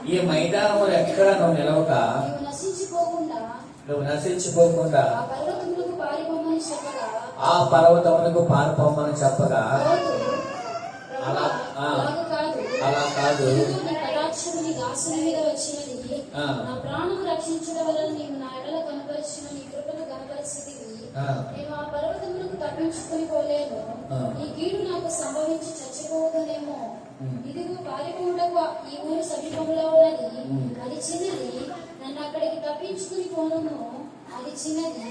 ఈ మైదానంలో ఎక్కడ నువ్వు నిలవక నువ్వు నశించిపోకుండా ఆ పర్వతములకు పారిపోమని చెప్పగా అలా అలా కాదు, నా ప్రాణము రక్షించడం వల్ల నీవు నా ఎడల కనపరిచిన నీ కృపను కనపరిస్థితివి. నేను ఆ పర్వతములకు తప్పించుకుని పోలేను. ఈ కీడు నాకు సంభవించి చచ్చిపోవదనేమో. ఇదిగో పారిపోవుటకు ఈ ఊరు సమీపంలో ఉన్నది, అది చిన్నది. నన్ను అక్కడికి తప్పించుకుని పోను, అది చిన్నది.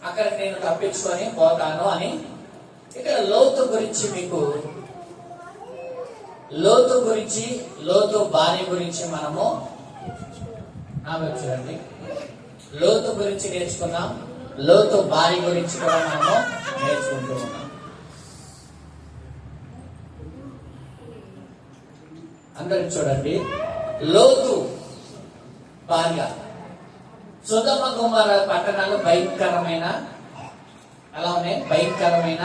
అక్కడ నేను తప్పించుకొని పోతాను అని. ఇక్కడ లోతు గురించి మీకు లోతు భార్య గురించి మనము చూడండి, లోతు గురించి నేర్చుకున్నాం. లోతు భార్య గురించి కూడా మనము నేర్చుకుంటూ ఉన్నాం. అందరూ చూడండి, లోతు భార్య సొదొమ గొమొర్రా పట్టణాలు భయంకరమైన ఎలా ఉన్నాయి, భయంకరమైన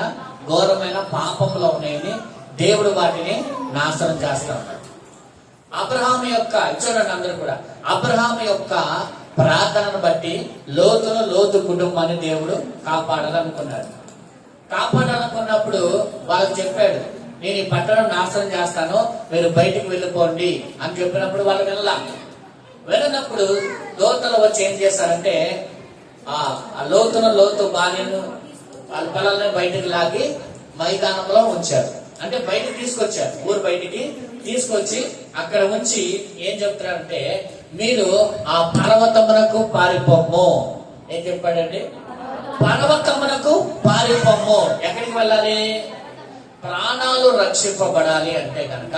ఘోరమైన పాపంలో ఉన్నాయని దేవుడు వాటిని నాశనం చేస్తా ఉన్నాడు. అబ్రహాము యొక్క చూడండి, అందరూ కూడా అబ్రహాము యొక్క ప్రార్థనను బట్టి లోతు కుటుంబాన్ని దేవుడు కాపాడాలనుకున్నాడు. కాపాడాలనుకున్నప్పుడు వాళ్ళకి చెప్పాడు, నేను ఈ పట్టణం నాశనం చేస్తాను, మీరు బయటికి వెళ్ళిపోండి అని చెప్పినప్పుడు వాళ్ళు వెళ్ళినప్పుడు దోతలు వచ్చి ఏం చేశారంటే ఆ లోతు భార్యను వాళ్ళ పిల్లల్ని బయటికి లాగి మైదానంలో ఉంచారు. అంటే బయటకు తీసుకొచ్చారు, ఊరు బయటికి తీసుకొచ్చి అక్కడ ఉంచి ఏం చెప్తున్నారంటే, మీరు ఆ పర్వతమునకు పారిపోము. ఏం చెప్పాడండి? పర్వతమునకు పారిపోము. ఎక్కడికి వెళ్ళాలి? ప్రాణాలు రక్షింపబడాలి అంటే కనుక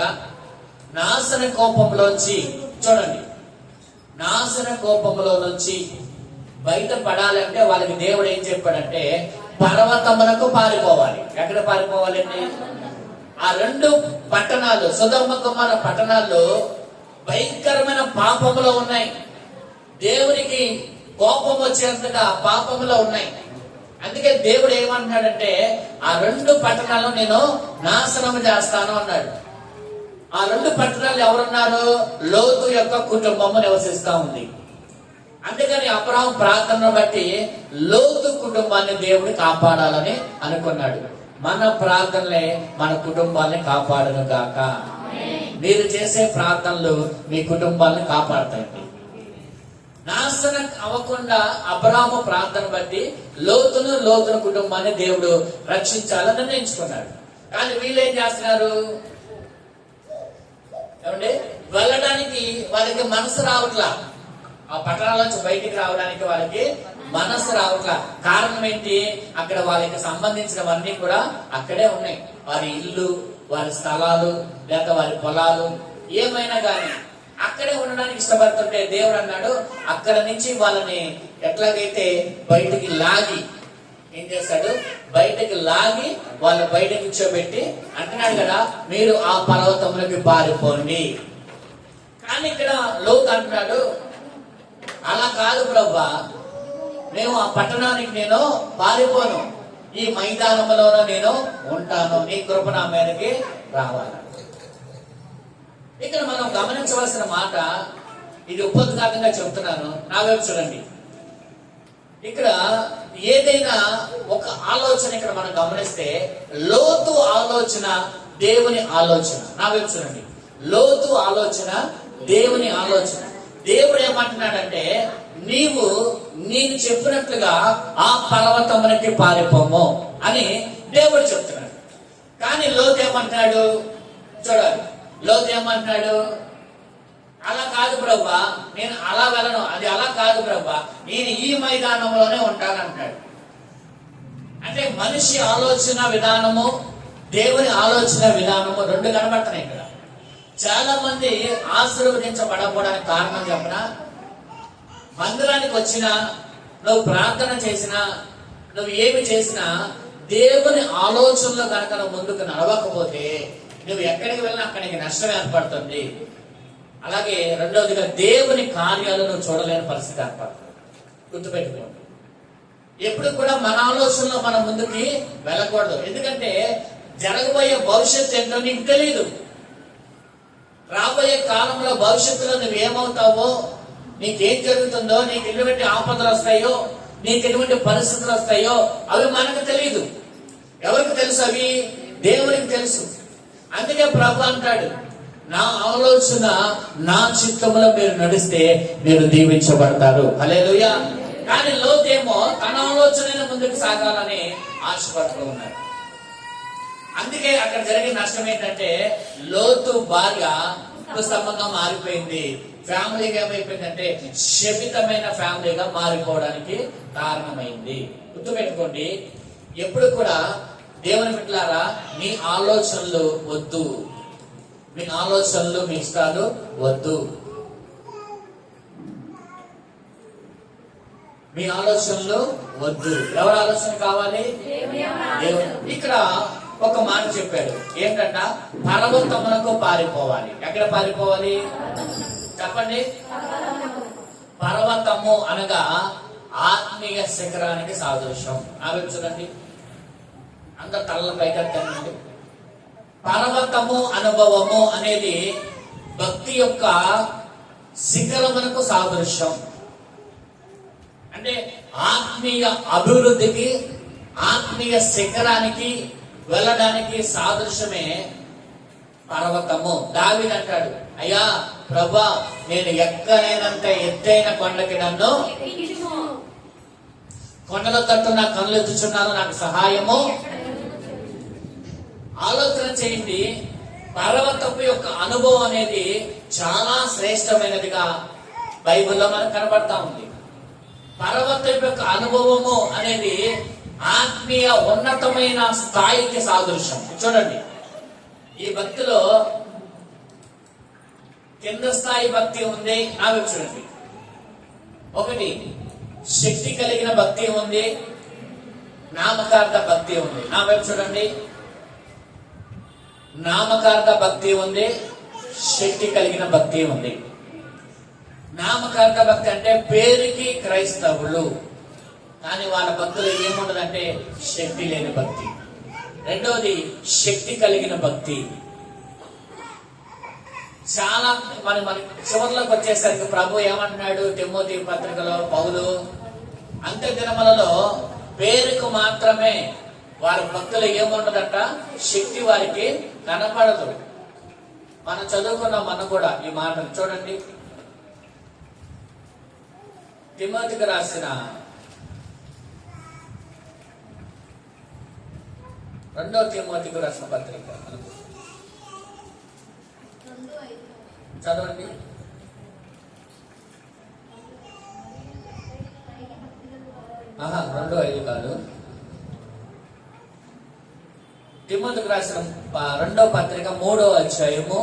నాశన కోపంలోంచి చూడండి, నాశన కోపంలో నుంచి బయటపడాలి అంటే వాళ్ళకి దేవుడు ఏం చెప్పాడంటే పర్వతమునకు పారిపోవాలి. ఎక్కడ పారిపోవాలి అండి? ఆ రెండు పట్టణాలు సొదొమ గొమొర్రా పట్టణాలు భయంకరమైన పాపములో ఉన్నాయి. దేవునికి కోపం వచ్చేంతగా పాపములో ఉన్నాయి. అందుకే దేవుడు ఏమంటున్నాడంటే ఆ రెండు పట్టణాలను నేను నాశనం చేస్తాను అన్నాడు. ఆ రెండు పట్టణాలు ఎవరున్నారు? లోతు యొక్క కుటుంబము నివసిస్తా ఉంది. అందుకని అబ్రహాము ప్రార్థనను బట్టి లోతు కుటుంబాన్ని దేవుడు కాపాడాలని అనుకున్నాడు. మన ప్రార్థనలే మన కుటుంబాన్ని కాపాడును గాక. మీరు చేసే ప్రార్థనలు మీ కుటుంబాన్ని కాపాడతాయండి. నాశనం అవ్వకుండా అబ్రహాము ప్రార్థన బట్టి లోతును కుటుంబాన్ని దేవుడు రక్షించాలని నిర్ణయించుకున్నాడు. కానీ వీళ్ళు ఏం చేస్తున్నారు ఏమండి? వెళ్ళడానికి వాళ్ళకి మనసు రావట్లా. ఆ పట్టణాల నుంచి బయటికి రావడానికి వాళ్ళకి మనసు రావట్లా. కారణం ఏంటి? అక్కడ వాళ్ళకి సంబంధించినవన్నీ కూడా అక్కడే ఉన్నాయి. వారి ఇల్లు, వారి స్థలాలు, లేక వారి పొలాలు ఏమైనా కానీ అక్కడే ఉండడానికి ఇష్టపడుతుంటే దేవుడు అన్నాడు అక్కడ నుంచి వాళ్ళని ఎట్లాగైతే బయటికి లాగి ఏం చేస్తాడు? బయటకి లాగి వాళ్ళ బయట కూర్చోబెట్టి అంటున్నాడు కదా, మీరు ఆ పర్వతములకి పారిపోండి. కానీ ఇక్కడ లోతు అంటున్నాడు, అలా కాదు ప్రభా, నేను ఆ పట్టణానికి నేను పారిపోను, ఈ మైదానంలోనూ నేను ఉంటాను, నీ కృప నా మీదకి రావాలి. ఇక్కడ మనం గమనించవలసిన మాట, ఇది ఉపోద్ఘాతంగా చెప్తున్నాను, నా వైపు చూడండి. ఇక్కడ ఏదైనా ఒక ఆలోచన ఇక్కడ మనం గమనిస్తే లోతు ఆలోచన దేవుని ఆలోచన. నా వైపు చూడండి, లోతు ఆలోచన దేవుని ఆలోచన. దేవుడు ఏమంటున్నాడంటే నేను చెప్పినట్లుగా ఆ పర్వతమునకి పారిపోము అని దేవుడు చెప్తున్నాడు. కానీ లోతు ఏమంటున్నాడు చూడాలి. లోతు ఏమంటున్నాడు? అలా కాదు ప్రభా, నేను అలా వెళ్ళను, అది అలా కాదు ప్రభా, నేను ఈ మైదానంలోనే ఉంటానంటాడు. అంటే మనిషి ఆలోచన విధానము, దేవుని ఆలోచన విధానము రెండు కనబడుతున్నాయి ఇక్కడ. చాలా మంది ఆశీర్వదించబడకపోవడానికి కారణం చెప్పిన, మందిరానికి వచ్చినా, నువ్వు ప్రార్థన చేసినా, నువ్వు ఏమి చేసినా దేవుని ఆలోచనలో కనుక నువ్వు ముందుకు నడవకపోతే నువ్వు ఎక్కడికి వెళ్ళినా అక్కడికి నష్టం ఏర్పడుతుంది. అలాగే రెండవదిగా దేవుని కార్యాలు నువ్వు చూడలేని పరిస్థితి ఏర్పడుతుంది. గుర్తుపెట్టుకోండి, ఎప్పుడు కూడా మన ఆలోచనలో మనం ముందుకి వెళ్ళకూడదు. ఎందుకంటే జరగబోయే భవిష్యత్తు ఏంటో నీకు తెలియదు. రాబోయే కాలంలో భవిష్యత్తులో నువ్వు ఏమవుతావో, నీకేం జరుగుతుందో, నీకు ఎటువంటి ఆపదలు వస్తాయో, నీకు ఎటువంటి పరిస్థితులు వస్తాయో అవి మనకు తెలియదు. ఎవరికి తెలుసు? అవి దేవునికి తెలుసు. అందుకే ప్రభు అంటాడు, నా ఆలోచన నా చిత్తములో మీరు నడిస్తే మీరు దీవించబడతారు. హల్లెలూయా. కానీ లోతేమో తన ఆలోచన ముందుకు సాగాలని ఆశపడుతూ ఉన్నాడు. అందుకే అక్కడ జరిగిన నష్టం ఏంటంటే, లోతు భార్య సంబంధం మారిపోయింది. ఫ్యామిలీగా ఏమైపోయిందంటే శపితమైన ఫ్యామిలీగా మారిపోవడానికి కారణమైంది. గుర్తుపెట్టుకోండి, ఎప్పుడు కూడా దేవుని బిడ్డలారా, మీ ఆలోచనలు వద్దు, మీ ఆలోచనలు, మీ ఇష్టాలు వద్దు. మీ ఆలోచనలు వద్దు. ఎవరి ఆలోచన కావాలి? దేవుని. ఇక్కడ ఒక మాట చెప్పాడు, ఏంటంట? పర్వతమునకు పారిపోవాలి. ఎక్కడ పారిపోవాలి చెప్పండి? పర్వతము అనగా ఆత్మీయ శిఖరానికి సాదృశ్యం. చూడండి, అందరు తలల పైకెత్తండి. పర్వతము అనుభవము అనేది భక్తి యొక్క శిఖరమునకు సాదృశ్యం. అంటే ఆత్మీయ అభివృద్ధికి, ఆత్మీయ శిఖరానికి వెళ్ళడానికి సాదృశ్యమే పర్వతము. దావీదు అంటాడు, అయ్యా ప్రభా, నేను ఎక్కలేనంత ఎత్తైన కొండకి నన్ను, కొండల తట్టు నా కళ్ళు ఎత్తుచున్నాను, నాకు సహాయము. ఆలోచన చేయండి, పర్వతపు యొక్క అనుభవం అనేది చాలా శ్రేష్టమైనదిగా బైబిల్లో మనకు కనబడతా ఉంది. పర్వతం యొక్క అనుభవము అనేది ఆత్మీయ ఉన్నతమైన స్థాయికి సాదృశ్యం. చూడండి, ఈ భక్తిలో కింద స్థాయి భక్తి ఉంది. నాకు చూడండి, ఒకటి శక్తి కలిగిన భక్తి ఉంది, నామకార్థ భక్తి ఉంది. నా వైపు చూడండి, నామకార్థ భక్తి ఉంది, శక్తి కలిగిన భక్తి ఉంది. నామకార్థ భక్తి అంటే పేరుకి క్రైస్తవులు, కానీ వాళ్ళ భక్తులు ఏముండదంటే శక్తి లేని భక్తి. రెండవది శక్తి కలిగిన భక్తి. చాలా మన చివరిలోకి వచ్చేసరికి ప్రభు ఏమంటున్నాడు తిమోతి పత్రికలో, పౌలు, అంత్య దినములలో పేరుకు మాత్రమే వారి భక్తులు ఏముండదంట, శక్తి వారికి కనపడదు. మనం చదువుకున్నాం, మనం కూడా ఈ మాటలు చూడండి. తిమోతికి రాసిన 2వ తిమోతికి రాసిన పత్రిక చదవండి. ఆహా, 2:5 కాదు. తిమోతికి రాసిన 2వ పత్రిక 3వ అధ్యాయము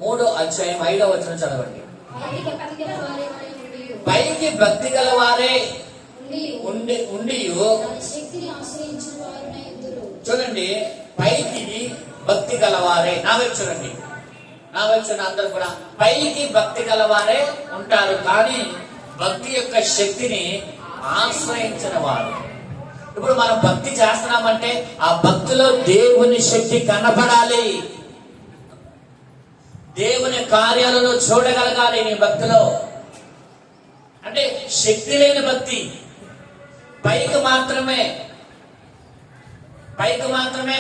5వ వచనం చదవండి. పైకి భక్తి గల వారే ఉండి చూడండి, పైకి భక్తి గలవారే. నా వైపు చూడండి, నా వైపు చూడండి, అందరూ కూడా పైకి భక్తి గలవారే ఉంటారు, కానీ భక్తి యొక్క శక్తిని ఆశ్రయించిన వారు. ఇప్పుడు మనం భక్తి చేస్తున్నామంటే ఆ భక్తిలో దేవుని శక్తి కనపడాలి, దేవుని కార్యాలను చూడగలగాలి. నీ భక్తిలో అంటే శక్తి లేని భక్తి, పైకి మాత్రమే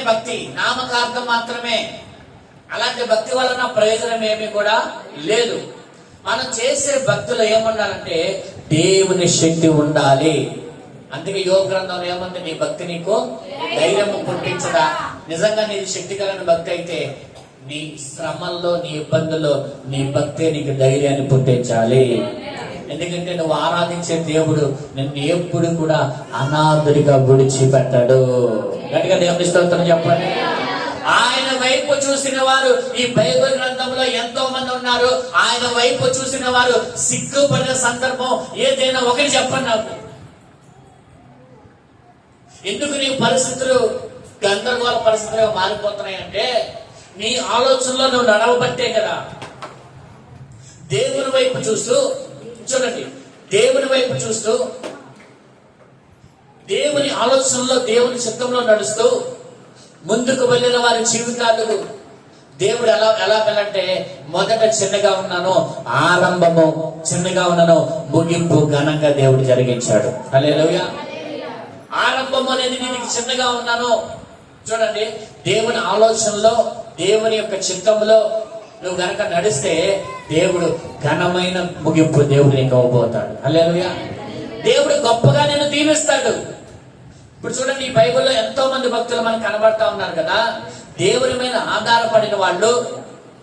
భక్తి, నామకార్థం మాత్రమే. అలాంటి భక్తి వలన ప్రయోజనం ఏమీ కూడా లేదు. మనం చేసే భక్తులు ఏముండాలంటే దేవుని శక్తి ఉండాలి. అందుకే యోగ గ్రంథంలో ఏముంది? నీ భక్తి నీకు ధైర్యం పుట్టించదా. నిజంగా నీది శక్తి కలిగిన భక్తి అయితే నీ శ్రమల్లో, నీ ఇబ్బందుల్లో నీ భక్తే నీకు ధైర్యాన్ని పుట్టించాలి. ఎందుకంటే నువ్వు ఆరాధించే దేవుడు నిన్ను ఎప్పుడు కూడా అనాథుడిగా విడిచిపెట్టాడు. గట్టిగా దేవుని స్తోత్రం చెప్పండి. ఆయన వైపు చూసిన వారు ఈ బైబిల్ గ్రంథంలో ఎంతో మంది ఉన్నారు. ఆయన వైపు చూసిన వారు సిగ్గుపడిన సందర్భం ఏదైనా ఒకటి చెప్పండి నాకు. ఎందుకు నీ పరిస్థితులు గందరగోళ పరిస్థితులుగా మారిపోతున్నాయంటే నీ ఆలోచనలో నువ్వు నడవబట్టే కదా. దేవుని వైపు చూస్తూ చూడండి, దేవుని వైపు చూస్తూ దేవుని ఆలోచనలో, దేవుని చిత్తంలో నడుస్తూ ముందుకు వెళ్ళిన వారి జీవితాలు దేవుడు ఎలా పిల్లంటే మొదట చిన్నగా ఉన్నాను, ఆరంభము చిన్నగా ఉన్నాను, ముగింపు ఘనంగా దేవుడు జరిగించాడు. హల్లెలూయా. ఆరంభం అనేది నేను చిన్నగా ఉన్నాను. చూడండి, దేవుని ఆలోచనలో, దేవుని యొక్క చిత్తంలో నువ్వు గనక నడిస్తే దేవుడు ఘనమైన ముగింపు దేవుడు నీకు ఇవ్వబోతాడు. హల్లెలూయా. దేవుడు గొప్పగా నేను దీవిస్తాడు. ఇప్పుడు చూడండి, ఈ బైబిల్లో ఎంతో మంది భక్తులు మనకు కనబడతా ఉన్నారు కదా. దేవుని మీద ఆధారపడిన వాళ్ళు,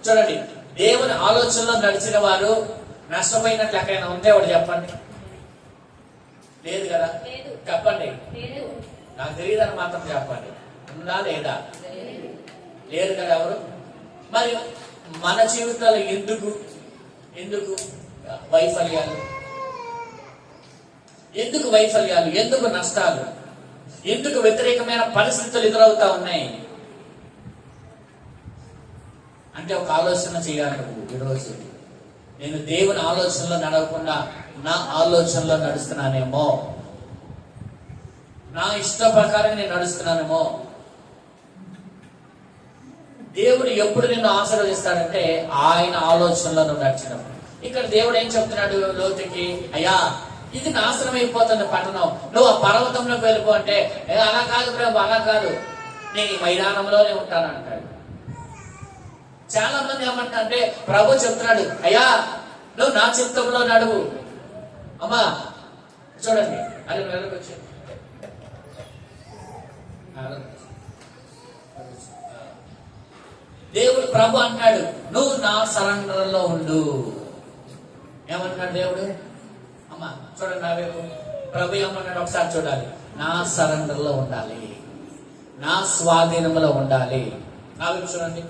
చూడండి, దేవుని ఆలోచనలో నడిచిన వారు నష్టపోయినట్లు ఎక్కడైనా ఉంటే వాడు చెప్పండి. లేదు కదా? చెప్పండి. నాకు తెలియదని మాత్రం చెప్పండి. ఉందా లేదా? లేదు కదా ఎవరు? మరి మన జీవితాలు ఎందుకు వైఫల్యాలు, ఎందుకు నష్టాలు, ఎందుకు వ్యతిరేకమైన పరిస్థితులు ఎదురవుతా ఉన్నాయి అంటే ఒక ఆలోచన చేయాలి. నువ్వు ఈరోజు నేను దేవుని ఆలోచనలో నడవకుండా నా ఆలోచనలో నడుస్తున్నానేమో, నా ఇష్ట ప్రకారం నేను నడుస్తున్నానేమో. దేవుడు ఎప్పుడు నిన్ను ఆశీర్వదిస్తాడంటే ఆయన ఆలోచనలో నువ్వు నడిచినప్పుడు. ఇక్కడ దేవుడు ఏం చెప్తున్నాడు లోతుకి, అయ్యా ఇది నాశనం అయిపోతుంది పట్టణం, నువ్వు ఆ పర్వతంలోకి వెళ్ళిపో అంటే, అలా కాదు ప్రభు, అలా కాదు, నేను ఈ మైదానంలోనే ఉంటాను అంటాడు. చాలా మంది ఏమంటారంటే ప్రభు చెప్తున్నాడు, అయ్యా నువ్వు నా చిత్తంలో నడువు. అమ్మా చూడండి, అది వెళ్ళకొచ్చి దేవుడు ప్రభు అంటాడు, నువ్వు నా సరెండర్లో ఉండు. ఏమంటున్నాడు దేవుడు? అమ్మా చూడండి, నా వైపు ప్రభు ఏమన్నాడు ఒకసారి చూడాలి. నా సరెండర్లో ఉండాలి, నా స్వాధీనంలో ఉండాలి. నా వైపు చూడండి.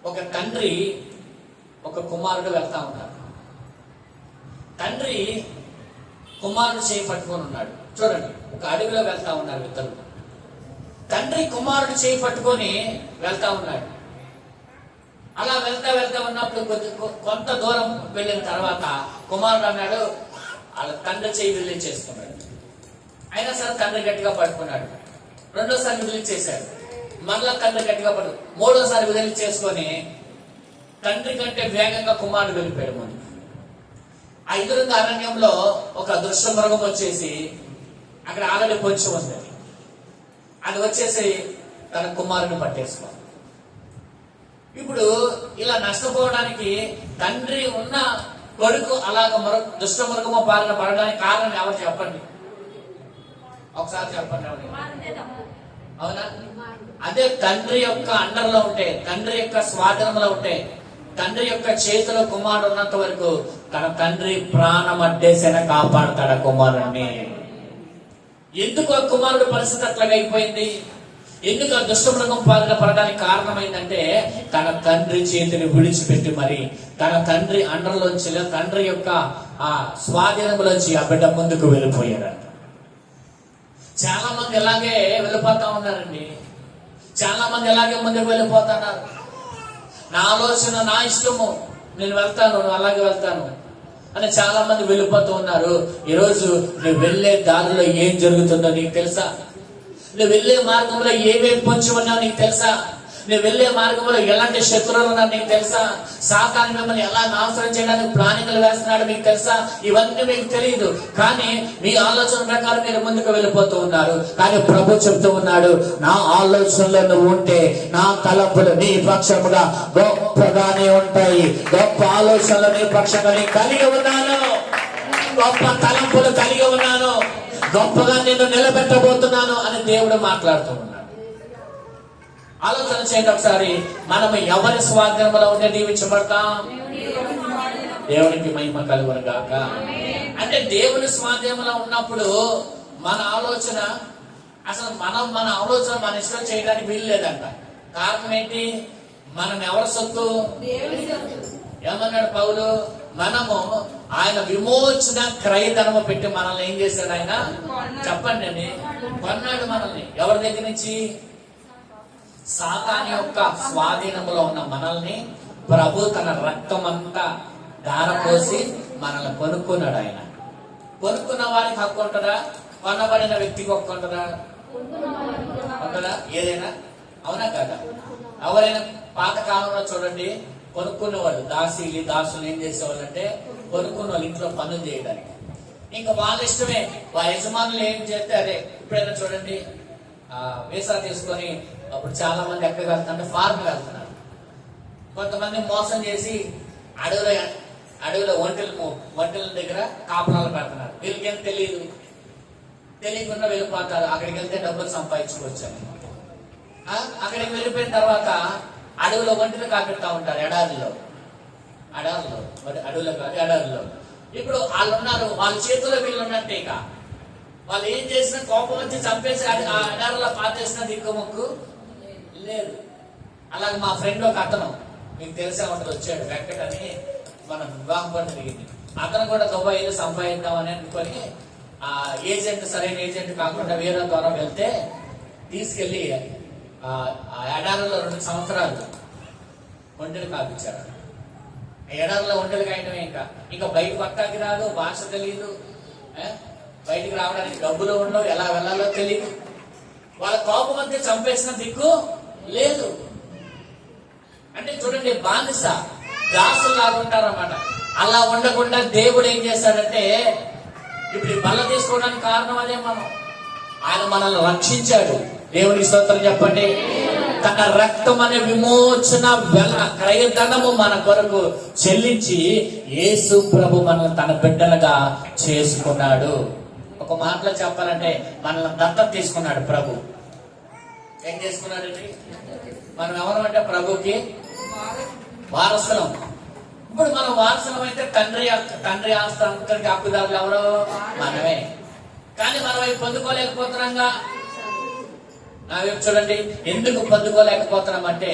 ఒక తండ్రి ఒక కుమారుడు వెళ్తా ఉన్నాడు. తండ్రి కుమారుడు చేయి పట్టుకొని ఉన్నాడు. చూడండి, ఒక అడవిలో వెళ్తా ఉన్నారు ఇద్దరు. తండ్రి కుమారుడు చేయి పట్టుకొని వెళ్తా ఉన్నాడు. అలా వెళ్తా ఉన్నప్పుడు కొంత దూరం వెళ్ళిన తర్వాత కుమారుడు అన్నాడు, వాళ్ళ తండ్రి చేయి విదిలించేసుకున్నాడు. అయినా సరే తండ్రి గట్టిగా పట్టుకున్నాడు. రెండోసారి విదిలించేశాడు. మరలా తండ్రి గట్టిగా పడు. మూడోసారి విదిలించేసుకొని తండ్రి కంటే వేగంగా కుమారుడు వెళ్ళిపోయాడు ముందు. ఆ ఎదురుగా అరణ్యంలో ఒక దుష్ట మృగం వచ్చేసి అక్కడ ఆల్రెడీ పొంచి ఉంది. అది వచ్చేసి తన కుమారుని పట్టేసుకో. ఇప్పుడు ఇలా నష్టపోవడానికి తండ్రి ఉన్న కొడుకు అలాగ దుష్ట మృగము బారిన పడడానికి కారణం ఎవరు చెప్పండి? ఒకసారి చెప్పండి. అవునా? అదే తండ్రి యొక్క అండర్లో ఉంటే, తండ్రి యొక్క స్వాధీనంలో ఉంటే, తండ్రి యొక్క చేతిలో కుమారుడు ఉన్నంత వరకు తన తండ్రి ప్రాణం అడ్డేసైనా కాపాడతాడు ఆ కుమారుడిని. ఎందుకు ఆ కుమారుడు పరిస్థితి అట్లాగా అయిపోయింది? ఎందుకు ఆ దుష్టమృగం పాలన పడడానికి కారణమైందంటే తన తండ్రి చేతిని విడిచిపెట్టి మరి తన తండ్రి అండర్లోంచి, తండ్రి యొక్క ఆ స్వాధీనంలోంచి ఆ బిడ్డ ముందుకు వెళ్ళిపోయాడంట. చాలా మంది ఇలాగే వెళ్ళిపోతా ఉన్నారండి. చాలా మంది ఇలాగే ముందుకు వెళ్ళిపోతున్నారు. నా ఆలోచన, నా ఇష్టము, నేను వెళ్తాను, నువ్వు అలాగే వెళ్తాను అని చాలా మంది వెళ్ళిపోతూ ఉన్నారు. ఈరోజు నువ్వు వెళ్ళే దారిలో ఏం జరుగుతుందో నీకు తెలుసా? నువ్వు వెళ్ళే మార్గంలో ఏమేమి పొంచి ఉన్నావు నీకు తెలుసా? నువ్వు వెళ్ళే మార్గంలో ఎలాంటి శత్రువులు ఉన్నారు నీకు తెలుసా? సాతాను మిమ్మల్ని ఎలా నాశనం చేయడానికి ప్లానింగ్లు వేస్తున్నాడు మీకు తెలుసా? ఇవన్నీ మీకు తెలియదు. కానీ మీ ఆలోచన ప్రకారం మీరు ముందుకు వెళ్ళిపోతూ ఉన్నారు. కానీ ప్రభు చెప్తూ ఉన్నాడు, నా ఆలోచనలో నువ్వు ఉంటే నా తలంపులు నీ పక్షముగా గొప్పగానే ఉంటాయి. గొప్ప ఆలోచనలు నీ పక్షంగా నేను కలిగి ఉన్నాను, గొప్ప తలంపులు కలిగి ఉన్నాను, గొప్పగా నేను నిలబెట్టబోతున్నాను అని దేవుడు మాట్లాడుతూ ఉన్నాడు. ఆలోచన చేయండి ఒకసారి. మనం ఎవరి స్వాధీనంలో ఉంటే దీవించబడతాం? దేవునికి మహిమ కలుగును గాక. అంటే దేవుని స్వాధీనంలో ఉన్నప్పుడు మన ఆలోచన, అసలు మన ఆలోచన మన ఇష్టం చేయడానికి వీలు లేదంట. కారణం ఏంటి? మనం ఎవరి సొత్తు? ఏమన్నాడు పౌలు? మనము ఆయన విమోచన క్రయధనము పెట్టి మనల్ని ఏం చేశాడు? ఆయన చెప్పండి అండి, కొన్నాడు మనల్ని. ఎవరి దగ్గర నుంచి? సాతాను యొక్క స్వాధీనములో ఉన్న మనల్ని ప్రభు తన రక్తం అంతా ధారపోసి మనల్ని కొనుక్కున్నాడు. ఆయన కొనుక్కున్న వారికి హక్కు ఉంటుందా? కొనబడిన వ్యక్తికి హక్కు ఉంటుందా? ఉంటుందా? ఏదైనా అవునా కదా? ఎవరైనా పాత కాలంలో చూడండి, కొనుక్కునేవాళ్ళు దాసులు ఏం చేసేవాళ్ళు అంటే కొనుక్కున్న వాళ్ళు ఇంట్లో పనులు చేయడానికి. ఇంకా వాళ్ళ ఇష్టమే, వాళ్ళ యజమానులు ఏం చేస్తే అదే. ఇప్పుడైనా చూడండి, వీసా తీసుకొని అప్పుడు చాలా మంది ఎక్కడికి వెళ్తున్నారు, ఫార్మ్ వెళ్తున్నారు. కొంతమంది మోసం చేసి అడవిలో ఒంటెల దగ్గర కాపురాలు పెడుతున్నారు. వీళ్ళకేం తెలియకుండా వెళ్ళిపోతారు. అక్కడికి వెళ్తే డబ్బులు సంపాదించుకోవచ్చని. అక్కడికి వెళ్ళిపోయిన తర్వాత అడవిలో ఒంటెలు కాపెడతా ఉంటారు, ఎడారిలో. అడవిలో కాదు, ఎడారిలో. ఇప్పుడు వాళ్ళు ఉన్నారు, వాళ్ళ చేతిలో వీళ్ళు ఉన్నట్టే. ఇక వాళ్ళు ఏం చేసినా కోపం వచ్చి చంపేసి ఆ ఎడారిలో పాతేసిన దిక్కుముక్కు లేదు. అలాగే మా ఫ్రెండ్ ఒక అతను, మీకు తెలిసే ఉంటుంది, వచ్చాడు, వెంకట్ అని, మనం వివాహం కూడా జరిగింది. అతను కూడా దుబాయ్ సంపాదిద్దామని అనుకొని ఆ ఏజెంట్ సరైన ఏజెంట్ కాకుండా వేరే ద్వారా వెళ్తే తీసుకెళ్లి ఆ ఎడారిలో 2 సంవత్సరాలు ఒంటెలు కాపించాడు. ఎడారిలో ఒంటెలు కాయటమే. ఇంకా బయట పక్కకి రాదు, భాష తెలియదు, బయటికి రావడానికి డబ్బులు ఉండవు, ఎలా వెళ్ళాలో తెలియదు. వాళ్ళ కోపం అంతే, చంపేసిన దిక్కు లేదు. అంటే చూడండి, బానిస దాసులు లాగా ఉంటారన్నమాట. అలా ఉండకుండా దేవుడు ఏం చేశాడంటే, ఇప్పుడు ఈ బల్ల తీసుకోవడానికి కారణం అదే, ఆయన మనల్ని రక్షించాడు. దేవుని స్తోత్రం చెప్పండి. తన రక్తం అనే విమోచన క్రయధనము మన కొరకు చెల్లించి యేసు ప్రభు మనల్ని తన బిడ్డలుగా చేసుకున్నాడు. ఒక మాటలో చెప్పాలంటే మనల్ని దత్తత తీసుకున్నాడు ప్రభు. ఏం చేసుకున్నాడండి? మనం ఎవరు అంటే ప్రభుకి వారసులం. ఇప్పుడు మనం వారసులం అయితే తండ్రి ఆస్తి హక్కుదారులు ఎవరు? మనమే. కానీ మనం అవి పొందుకోలేకపోతున్నాంగా. నా వైపు చూడండి, ఎందుకు పొందుకోలేకపోతున్నాం అంటే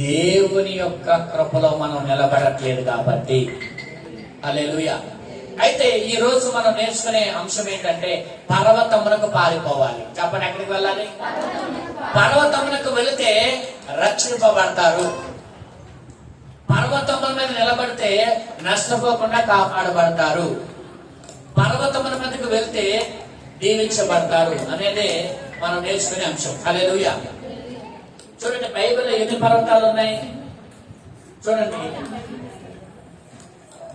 దేవుని యొక్క కృపలో మనం నిలబడట్లేదు కాబట్టి. హల్లెలూయా. అయితే ఈ రోజు మనం నేర్చుకునే అంశం ఏంటంటే పర్వతమునకు పారిపోవాలి. చెప్పండి, ఎక్కడికి వెళ్ళాలి? పర్వతమునకు వెళితే రక్షింపబడతారు. పర్వతముల మీద నిలబడితే నష్టపోకుండా కాపాడబడతారు. పర్వతముల మీదకు వెళ్తే దీవించబడతారు అనేది మనం నేర్చుకునే అంశం. హల్లెలూయా. చూడండి, బైబిల్లో ఎన్ని పర్వతాలు ఉన్నాయి చూడండి.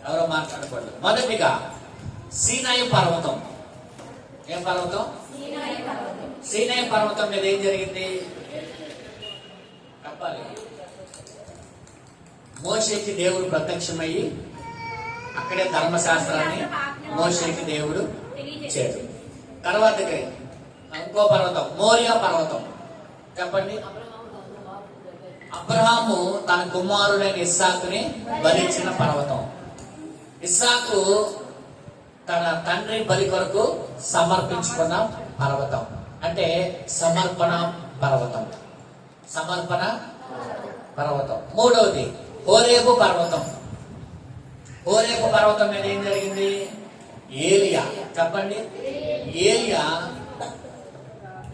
ఎవరో మాట్లాడకూడదు. మొదటిగా సీనాయి పర్వతం. ఏం పర్వతం? సీనాయి పర్వతం మీద ఏం జరిగింది చెప్పాలి. మోషేకి దేవుడు ప్రత్యక్షమయ్యి అక్కడే ధర్మశాస్త్రాన్ని మోషేకి దేవుడు ఇచ్చాడు. తర్వాతకి ఇంకో పర్వతం, మోరియా పర్వతం. చెప్పండి. అబ్రహాము తన కుమారుడైన ఇస్సాకుని బలిచ్చిన పర్వతం. ఇస్సాకు తన తండ్రి బలి కొరకు సమర్పించుకున్న పర్వతం. అంటే సమర్పణ పర్వతం. సమర్పణ పర్వతం. మూడవది హోరేబు పర్వతం. హోరేబు పర్వతం మీద ఏం జరిగింది? ఏలియా. చెప్పండి. ఏలియా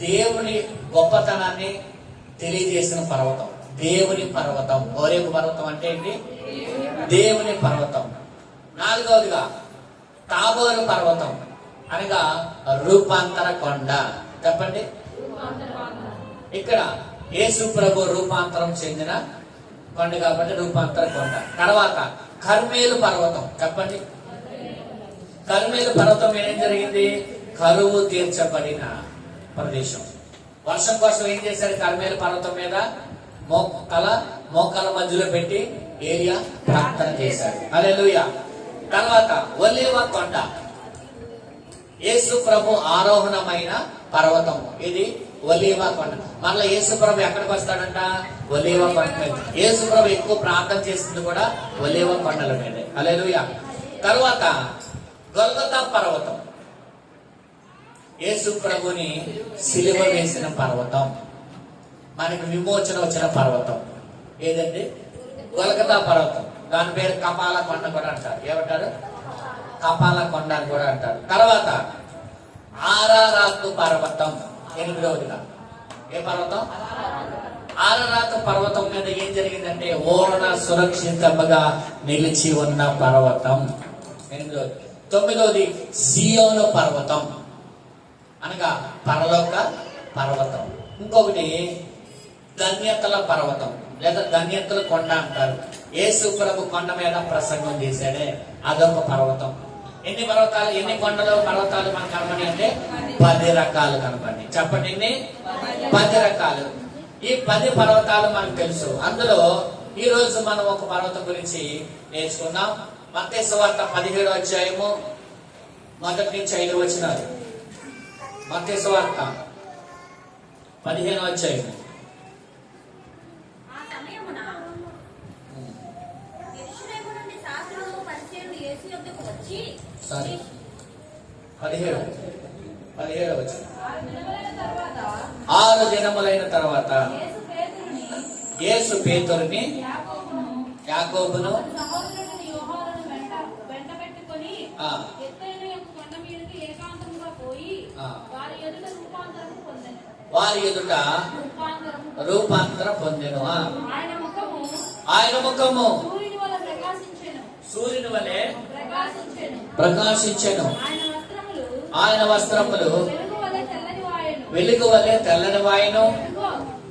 దేవుని గొప్పతనాన్ని తెలియజేసిన పర్వతం. దేవుని పర్వతం. హోరేబు పర్వతం అంటే ఏంటి? దేవుని పర్వతం. నాలుగవదిగా తాబోరు పర్వతం, అనగా రూపాంతర కొండ. చెప్పండి. ఇక్కడ యేసు ప్రభు రూపాంతరం చెందిన కొండ కాబట్టి రూపాంతర కొండ. తర్వాత కర్మేలు పర్వతం. చెప్పండి. కర్మేలు పర్వతం ఏం జరిగింది? కరువు తీర్చబడిన ప్రదేశం. వర్షం కోసం ఏం చేశారు? కర్మేలు పర్వతం మీద మోకాల మధ్యలో పెట్టి ఏరియా ప్రార్థన చేశాడు. హల్లెలూయా. తర్వాత ఒలీవ కొండ, యేసు ప్రభు ఆరోహణమైన పర్వతం. ఇది ఒలీవ కొండ. మళ్ళీ యేసు ప్రభు ఎక్కడికి వస్తాడంట? ఒలీవ కొండ మీద. యేసు ప్రభు ఎక్కువ ప్రార్థన చేసింది కూడా ఒలీవ కొండల మీదే. హల్లెలూయా. తర్వాత గొల్గొతా పర్వతం, యేసు ప్రభుని సిలువ వేసిన పర్వతం, మనకి విమోచన వచ్చిన పర్వతం. ఏదండి? గొల్గొతా పర్వతం. దాని పేరు కపాల కొండ కూడా అంటారు. ఏమంటారు? కపాల కొండ అని కూడా అంటారు. తర్వాత ఆరారాతు పర్వతం, 8వదిగా. ఏ పర్వతం? ఆరారాతు పర్వతం మీద ఏం జరిగిందంటే ఓరణ సురక్షితంగా నిలిచి ఉన్న పర్వతం. 8వది. 9వది సియోను పర్వతం, అనగా పరలోక పర్వతం. ఇంకొకటి ధన్యతల పర్వతం లేదా ధన్యతల కొండ అంటారు. యేసు ప్రభు కొండ మీద ప్రసంగం చేశాడే, అదొక పర్వతం. ఎన్ని పర్వతాలు, ఎన్ని కొండలు పర్వతాలు మనకు కనపడి అంటే 10 రకాలు కనపడి. చెప్పండి, ఎన్ని? 10 రకాలు. ఈ 10 పర్వతాలు మనకు తెలుసు. అందులో ఈ రోజు మనం ఒక పర్వతం గురించి నేర్చుకున్నాం. మత్తయి సువార్త 17వ అధ్యాయము 1 నుంచి 5 వచనాలు. మత్తయి సువార్త 15వ అధ్యాయం. ఆ సమయమున యెరూషలేము నుండి శాస్త్రులు పరిసయ్యులు యేసు యొద్దకు వచ్చి 17వ వచనం. 6 6 దినములైన తరువాత దినములైన తర్వాత యేసు పేతురుని, యాకోబును, సహోదరుడైన యోహానును వెంటబెట్టుకొని ఆ, ఎత్తైన యొక్క కొండ మీదకి ఏకాంతముగా పోయి ఆ. వారి ఎదుట రూపాంతరము పొందెను. వారి ఎదుట రూపాంతరం పొందెను. ఆ. ఆయన ముఖము సూర్యుని వలె ప్రకాశించెను. సూర్యుని వలె ప్రకాశించెను. ప్రకాశించెను. ఆయన వస్త్రములు వెలుగు వలె తెల్లని వాయెను. వెలుగు వలె తెల్లని వాయెను.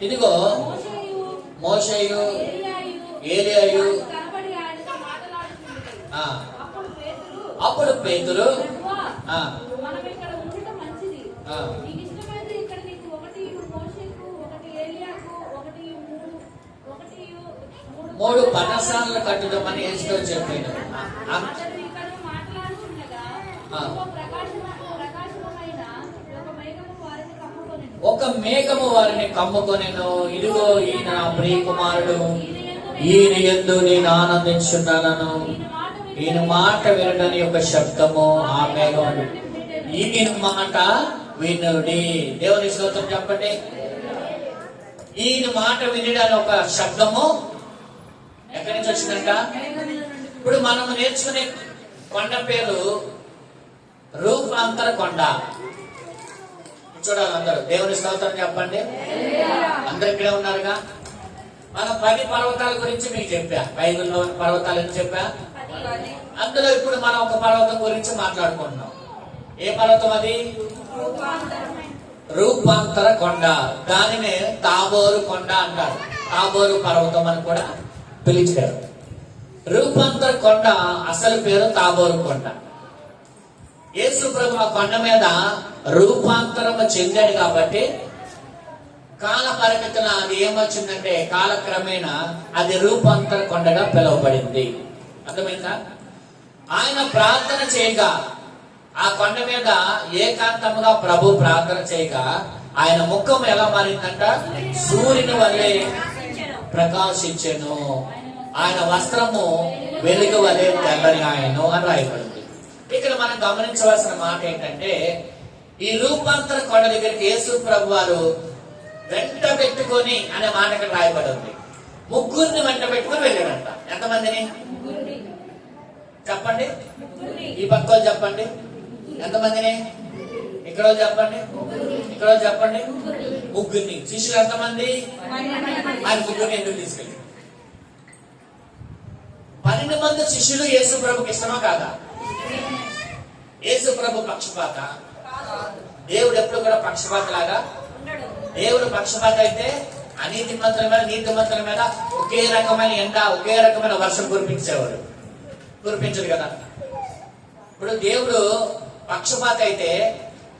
ఇదిగో మోషేయు, మోషేయు, ఏలీయాయు ఏలీయాయు కనబడి ఆయనతో మాట్లాడుచుండిరి. ఆ. అప్పుడు పేతురు, అప్పుడు పేతురు, ప్రభువా, ఆ, మనం ఇక్కడ ఉండటం మంచిది. ఆ. నీకు ఇష్టమైతే ఇక్కడ నీకు ఒకటి మోషేకు, ఒకటి ఏలీయాకు, ఒకటి మూడు పర్ణశాలలు కట్టుదామని యేసుతో చెప్పాడు. అతడు ఇక్కడ మాట్లాడుచుండగా ఇదిగో ప్రకాశమైన ఒక మేఘము వారిని కమ్ముకొనెను. ఒక మేఘము వారిని కమ్ముకొనెను. ఇదిగో ఈయన నా ప్రియ కుమారుడు, ఈయన యందు నేను ఆనందించున్నాను. ఈయన మాట వినడని యొక్క శబ్దము ఆ మేఘం. ఈయన మాట వినుడి. దేవుని స్తోత్రం చెప్పండి. ఈయన మాట వినడని ఒక శబ్దము ఎక్కడి నుంచి వచ్చిందంట? ఇప్పుడు మనం నేర్చుకునే కొండ పేరు రూపాంతర కొండ. చూడాలి అందరూ. దేవుని స్తోత్రం చెప్పండి. అందరు ఇక్కడే ఉన్నారుగా. మనం 10 పర్వతాల గురించి మీకు చెప్పా. బైబిల్లో పర్వతాల గురించి చెప్పా. అందులో ఇప్పుడు మనం ఒక పర్వతం గురించి మాట్లాడుకుంటున్నాం. ఏ పర్వతం అది? రూపాంతర కొండ. దానినే తాబోరు కొండ అంటారు. తాబోరు పర్వతం అని కూడా పిలిచారు. రూపాంతర కొండ అసలు పేరు తాబోరు కొండ. యేసు ప్రభు ఆ కొండ మీద రూపాంతరం చెందాడు కాబట్టి కాల పరిమితుల అది ఏమొచ్చిందంటే కాలక్రమేణా అది రూపాంతర కొండగా పిలువబడింది. అర్థమైందా? ఆయన ప్రార్థన చేయగా ఆ కొండ మీద ఏకాంతముగా ప్రభు ప్రార్థన చేయగా ఆయన ముఖం ఎలా మారిందంట? సూర్యుని వలె ప్రకాశించెను. ఆయన వస్త్రము వెలుగు వలె తెల్లని ఆయను అని రాయబడింది. ఇక్కడ మనం గమనించవలసిన మాట ఏంటంటే ఈ రూపాంతర కొండ దగ్గరికి యేసు ప్రభు వారు వెంట పెట్టుకొని అనే మాట ఇక్కడ రాయబడింది. 3 వెంట పెట్టుకొని వెళ్ళాడంట. ఎంతమందిని చెప్పండి? ఈ పక్క చెప్పండి. ఎంతమందిని? ఇక్కడ చెప్పండి, ఇక్కడ చెప్పండి. 3. శిష్యులు ఎంతమంది? ఆయన 3 ఎందుకు తీసుకెళ్ళి 12 మంది శిష్యులు యేసు ప్రభుకి ఇష్టమా కాదా? యేసు ప్రభు పక్షపాత? దేవుడు ఎప్పుడు కూడా పక్షపాత లాగా. దేవుడు పక్షపాత అయితే అనీతి మంత్రుల మీద నీతి మంత్రుల మీద ఒకే రకమైన ఎండ, ఒకే రకమైన వర్షం కురిపించేవాడు. కురిపించదు కదా. ఇప్పుడు దేవుడు పక్షపాత అయితే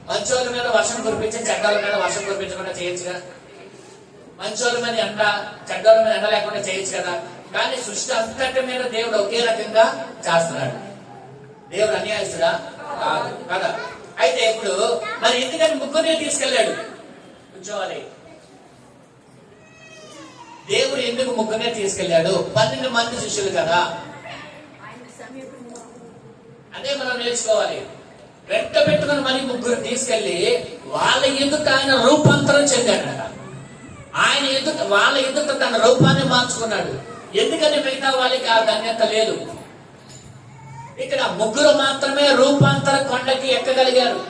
మంచోళ్ళ మీద వర్షం కురిపించి చెడ్డోళ్ళ మీద వర్షం కురిపించకుండా చేయొచ్చుగా. మంచోళ్ళ మీద ఎండ, చెడ్డోళ్ళ మీద ఎండ లేకుండా చేయొచ్చు కదా. కానీ సృష్టి అంతటి మీద దేవుడు ఒకే రకంగా చేస్తున్నాడు. దేవుడు అన్యాయస్తుడా? కాదు కదా. అయితే ఇప్పుడు మరి ఎందుకని 3 తీసుకెళ్ళాడు? కూర్చోవాలి. దేవుడు ఎందుకు 3 తీసుకెళ్ళాడు? 12 మంది శిష్యులు కదా. అదే మనం నేర్చుకోవాలి. వెంట పెట్టుకుని మరి 3 తీసుకెళ్లి వాళ్ళ ఎదుట ఆయన రూపాంతరం చెందాడట. ఆయన ఎదుట, వాళ్ళ ఎదుట తన రూపాన్ని మార్చుకున్నాడు. ఎందుకని మిగతా వాళ్ళకి ఆ ధన్యత లేదు? ఇక్కడ 3 మాత్రమే రూపాంతర కొండకి ఎక్కగలిగారు.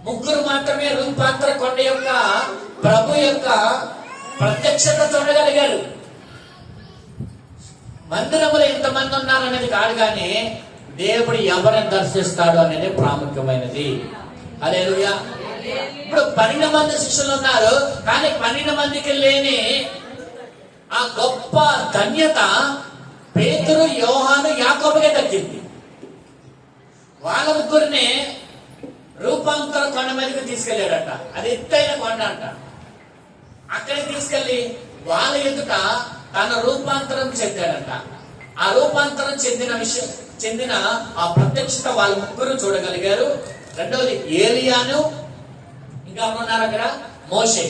3 మాత్రమే రూపాంతర కొండ యొక్క ప్రభు యొక్క ప్రత్యక్షత చూడగలిగారు. మందిరంలో ఎంతమంది ఉన్నారు అనేది కాదు, కానీ దేవుడు ఎవరిని దర్శిస్తాడు అనేది ప్రాముఖ్యమైనది. హల్లెలూయా. ఇప్పుడు 12 మంది శిష్యులు ఉన్నారు, కానీ 12 మందికి లేని ఆ గొప్ప ధన్యత పేతురు, యోహాను, యాకోబుకే దక్కింది. వాళ్ళ ముగ్గురిని రూపాంతర కొండ మీదకి తీసుకెళ్లాడట. అది ఎత్తైన కొండ అంట. అక్కడికి తీసుకెళ్లి వాళ్ళ ఎదుట తన రూపాంతరం చెందాడట. ఆ రూపాంతరం చెందిన ఆ ప్రత్యక్షత వాళ్ళ ముగ్గురు చూడగలిగారు. రెండవది ఏలియాను, ఇంకా ఉన్నారు అక్కడ మోషే.